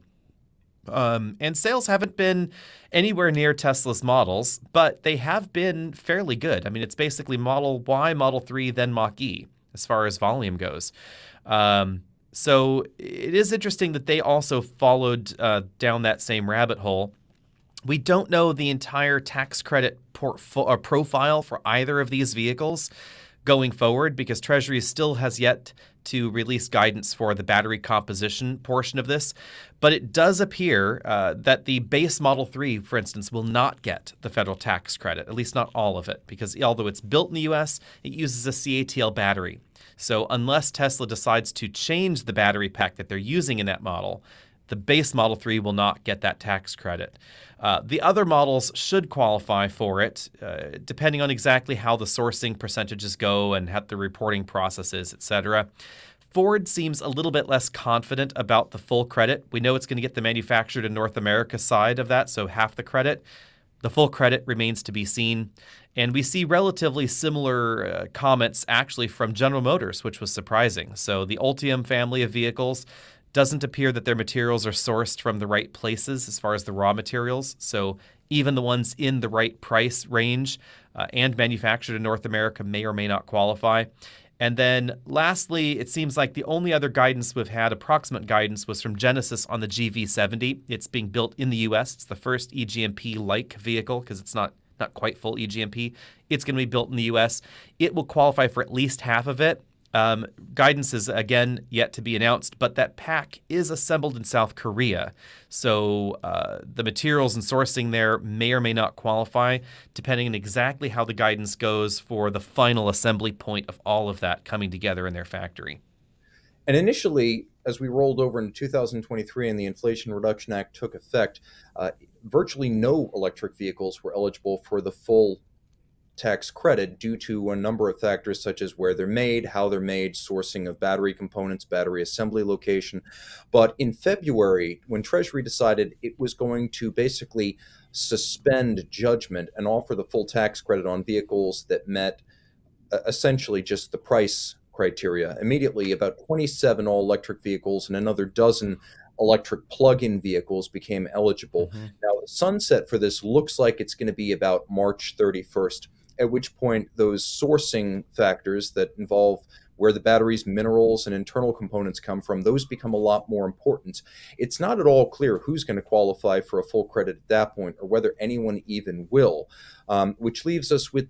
And sales haven't been anywhere near Tesla's models, but they have been fairly good. I mean, it's basically Model Y, Model 3, then Mach-E as far as volume goes. So it is interesting that they also followed down that same rabbit hole. We don't know the entire tax credit profile for either of these vehicles going forward because Treasury still has yet to release guidance for the battery composition portion of this. But it does appear that the base Model 3, for instance, will not get the federal tax credit, at least not all of it, because although it's built in the U.S., it uses a CATL battery. So unless Tesla decides to change the battery pack that they're using in that model, the base Model 3 will not get that tax credit. The other models should qualify for it, depending on exactly how the sourcing percentages go and how the reporting process is, et cetera. Ford seems a little bit less confident about the full credit. We know it's going to get the manufactured in North America side of that, so half the credit. The full credit remains to be seen. And we see relatively similar comments actually from General Motors, which was surprising. So the Ultium family of vehicles Doesn't appear that their materials are sourced from the right places as far as the raw materials. So even the ones in the right price range and manufactured in North America may or may not qualify. And then lastly, it seems like the only other guidance we've had, approximate guidance, was from Genesis on the GV70. It's being built in the U.S. It's the first EGMP-like vehicle because it's not quite full EGMP. It's going to be built in the U.S. It will qualify for at least half of it. Guidance is, again, yet to be announced, but that pack is assembled in South Korea. So the materials and sourcing there may or may not qualify, depending on exactly how the guidance goes for the final assembly point of all of that coming together in their factory. And initially, as we rolled over into 2023 and the Inflation Reduction Act took effect, virtually no electric vehicles were eligible for the full tax credit due to a number of factors such as where they're made, how they're made, sourcing of battery components, battery assembly location. But in February, when Treasury decided it was going to basically suspend judgment and offer the full tax credit on vehicles that met essentially just the price criteria, immediately about 27 all-electric vehicles and another dozen electric plug-in vehicles became eligible. Now, the sunset for this looks like it's going to be about March 31st, at which point those sourcing factors that involve where the battery's minerals and internal components come from, those become a lot more important. It's not at all clear who's going to qualify for a full credit at that point or whether anyone even will, which leaves us with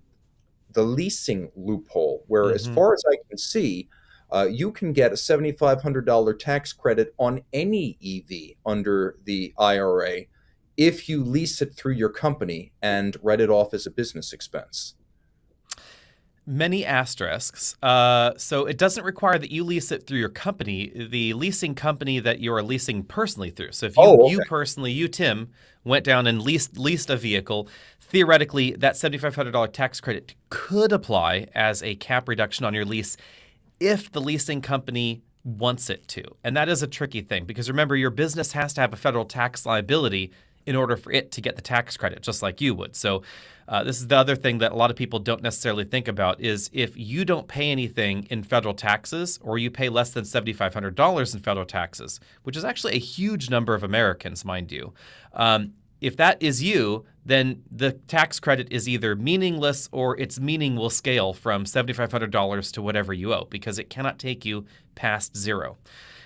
the leasing loophole, where as far as I can see, you can get a $7,500 tax credit on any EV under the IRA if you lease it through your company and write it off as a business expense. Many asterisks. So it doesn't require that you lease it through your company, the leasing company that you're leasing personally through. So if you personally, you, Tim, went down and leased a vehicle, theoretically, that $7,500 tax credit could apply as a cap reduction on your lease if the leasing company wants it to. And that is a tricky thing because remember, your business has to have a federal tax liability in order for it to get the tax credit, just like you would. So this is the other thing that a lot of people don't necessarily think about is if you don't pay anything in federal taxes or you pay less than $7,500 in federal taxes, which is actually a huge number of Americans, mind you, if that is you, then the tax credit is either meaningless or its meaning will scale from $7,500 to whatever you owe because it cannot take you past zero.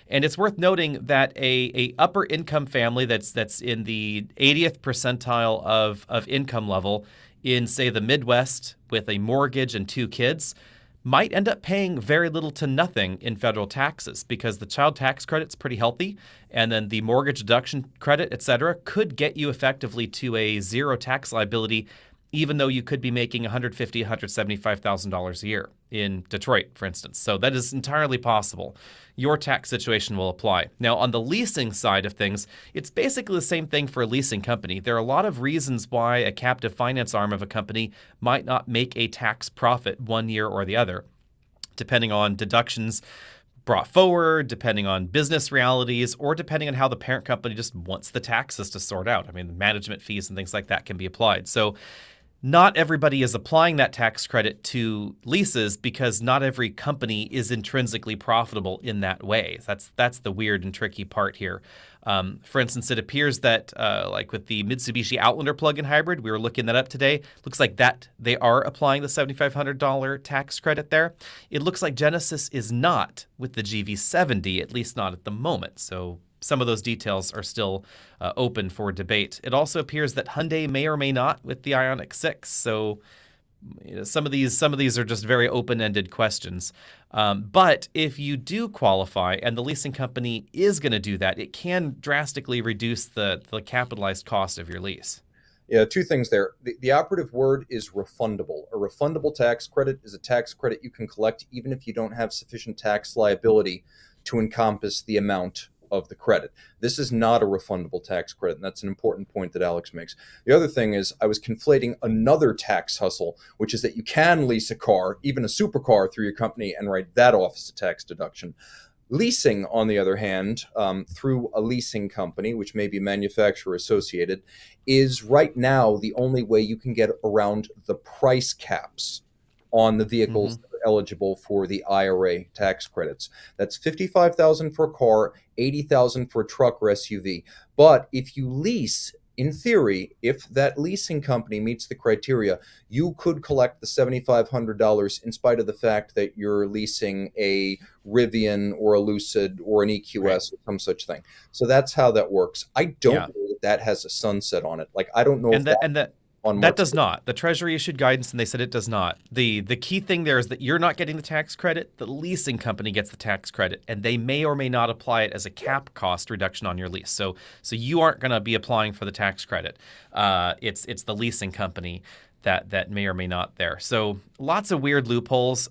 And it's worth noting that a upper income family that's in the 80th percentile of income level in, say, the Midwest with a mortgage and 2 kids might end up paying very little to nothing in federal taxes because the child tax credit's pretty healthy, and then the mortgage deduction credit, et cetera, could get you effectively to a zero tax liability, even though you could be making $150,000, $175,000 a year in Detroit, for instance. So that is entirely possible. Your tax situation will apply. Now, on the leasing side of things, it's basically the same thing for a leasing company. There are a lot of reasons why a captive finance arm of a company might not make a tax profit one year or the other, depending on deductions brought forward, depending on business realities, or depending on how the parent company just wants the taxes to sort out. I mean, management fees and things like that can be applied. So not everybody is applying that tax credit to leases because not every company is intrinsically profitable in that way. That's the weird and tricky part here. For instance, it appears that like with the Mitsubishi Outlander plug-in hybrid, we were looking that up today, looks like that they are applying the $7,500 tax credit there. It looks like Genesis is not with the GV70, at least not at the moment. So some of those details are still open for debate. It also appears that Hyundai may or may not with the Ioniq 6. So some of these are just very open-ended questions. But if you do qualify and the leasing company is going to do that, it can drastically reduce the capitalized cost of your lease. Yeah, 2 things there. The operative word is refundable. A refundable tax credit is a tax credit you can collect even if you don't have sufficient tax liability to encompass the amount of the credit. This is not a refundable tax credit, and that's an important point that Alex makes. The other thing is I was conflating another tax hustle, which is that you can lease a car, even a supercar, through your company and write that off as a tax deduction. Leasing, on the other hand, through a leasing company, which may be manufacturer associated, is right now the only way you can get around the price caps on the vehicles that are eligible for the IRA tax credits. That's $55,000 for a car, $80,000 for a truck or SUV. But if you lease, in theory, if that leasing company meets the criteria, you could collect the $7,500 in spite of the fact that you're leasing a Rivian or a Lucid or an EQS or some such thing. So that's how that works. I don't know that has a sunset on it. Like, I don't know that does not. The Treasury issued guidance, and they said it does not. The key thing there is that you're not getting the tax credit. The leasing company gets the tax credit, and they may or may not apply it as a cap cost reduction on your lease. So you aren't going to be applying for the tax credit. It's the leasing company that may or may not there. So lots of weird loopholes.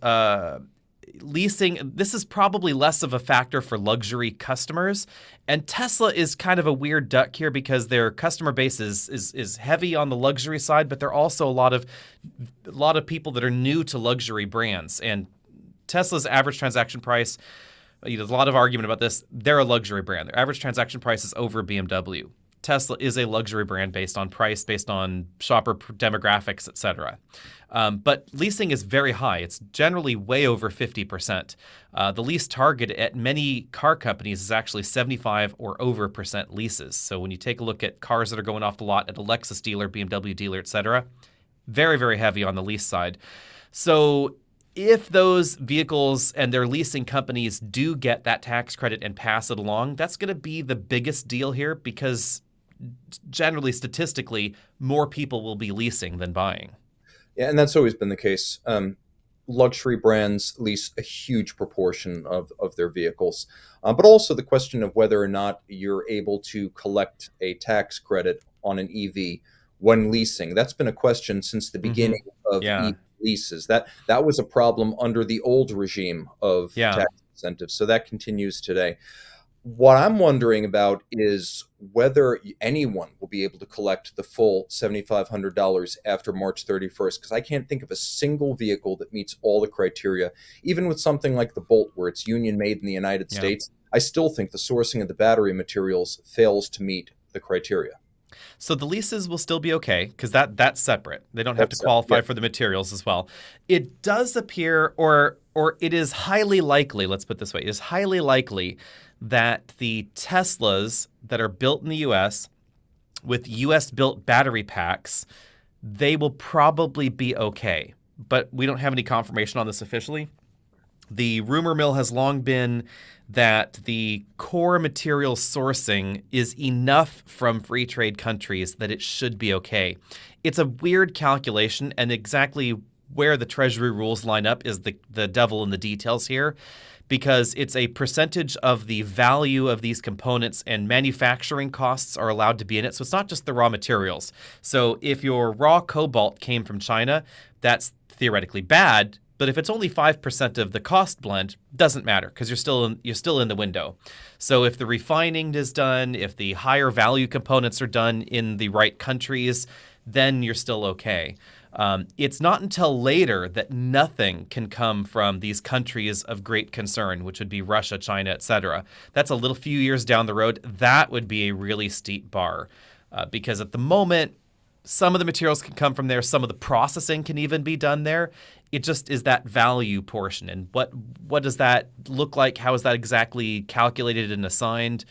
Leasing, this is probably less of a factor for luxury customers, and Tesla is kind of a weird duck here because their customer base is heavy on the luxury side, but they're also a lot of people that are new to luxury brands. And Tesla's average transaction price, there's a lot of argument about this. They're a luxury brand. Their average transaction price is over BMW. Tesla is a luxury brand based on price, based on shopper demographics, etc. But leasing is very high. It's generally way over 50%. The lease target at many car companies is actually 75 or over % leases. So when you take a look at cars that are going off the lot at a Lexus dealer, BMW dealer, etc., very, very heavy on the lease side. So if those vehicles and their leasing companies do get that tax credit and pass it along, that's going to be the biggest deal here because generally, statistically, more people will be leasing than buying. Yeah, and that's always been the case. Luxury brands lease a huge proportion of their vehicles. But also the question of whether or not you're able to collect a tax credit on an EV when leasing. That's been a question since the beginning of EV leases. That was a problem under the old regime of tax incentives. So that continues today. What I'm wondering about is whether anyone will be able to collect the full $7,500 after March 31st, because I can't think of a single vehicle that meets all the criteria. Even with something like the Bolt, where it's union made in the United States, I still think the sourcing of the battery materials fails to meet the criteria. So the leases will still be okay because that's separate. They don't have to qualify for the materials as well. It does appear, or it is highly likely, let's put it this way, it is highly likely that the Teslas that are built in the U.S. with U.S.-built battery packs, they will probably be okay. But we don't have any confirmation on this officially. The rumor mill has long been that the core material sourcing is enough from free trade countries that it should be okay. It's a weird calculation, and exactly where the Treasury rules line up is the devil in the details here, because it's a percentage of the value of these components and manufacturing costs are allowed to be in it. So it's not just the raw materials. So if your raw cobalt came from China, that's theoretically bad. But if it's only 5% of the cost blend, doesn't matter because you're still in the window. So if the refining is done, if the higher value components are done in the right countries, then you're still okay. It's not until later that nothing can come from these countries of great concern, which would be Russia, China, etc. That's a little few years down the road. That would be a really steep bar because at the moment, some of the materials can come from there. Some of the processing can even be done there. It just is that value portion. And what does that look like? How is that exactly calculated and assigned?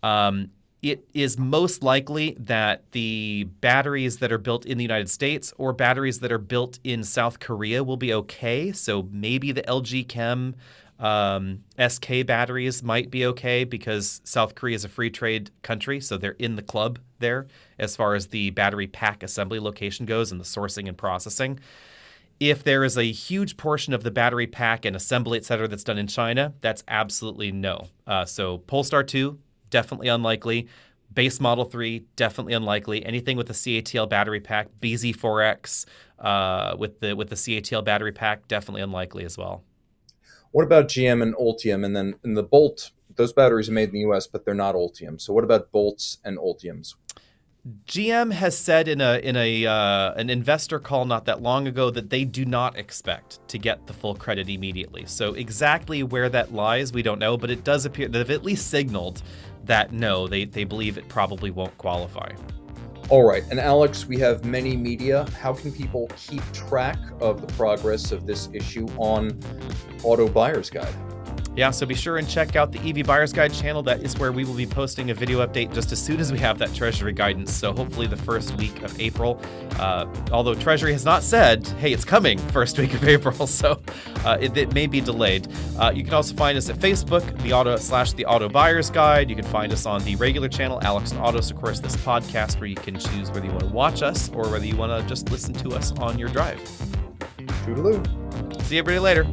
It is most likely that the batteries that are built in the United States or batteries that are built in South Korea will be okay. So maybe the LG Chem SK batteries might be okay because South Korea is a free trade country, so they're in the club there as far as the battery pack assembly location goes and the sourcing and processing. If there is a huge portion of the battery pack and assembly, et cetera, that's done in China, that's absolutely no. So Polestar 2, definitely unlikely. Base Model 3, definitely unlikely. Anything with the CATL battery pack, BZ4X with the CATL battery pack, definitely unlikely as well. What about GM and Ultium? And then in the Bolt, those batteries are made in the U.S., but they're not Ultium. So what about Bolts and Ultiums? GM has said in an investor call not that long ago that they do not expect to get the full credit immediately. So exactly where that lies, we don't know, but it does appear that they've at least signaled that no, they believe it probably won't qualify. All right, and Alex, we have many media. How can people keep track of the progress of this issue on Auto Buyer's Guide? Yeah, so be sure and check out the EV Buyer's Guide channel. That is where we will be posting a video update just as soon as we have that Treasury guidance. So hopefully the first week of April. Although Treasury has not said, hey, it's coming first week of April, so it may be delayed. You can also find us at Facebook, the Auto Buyer's Guide. You can find us on the regular channel, Alex and Autos, of course, this podcast where you can choose whether you want to watch us or whether you want to just listen to us on your drive. Toodaloo. See everybody later.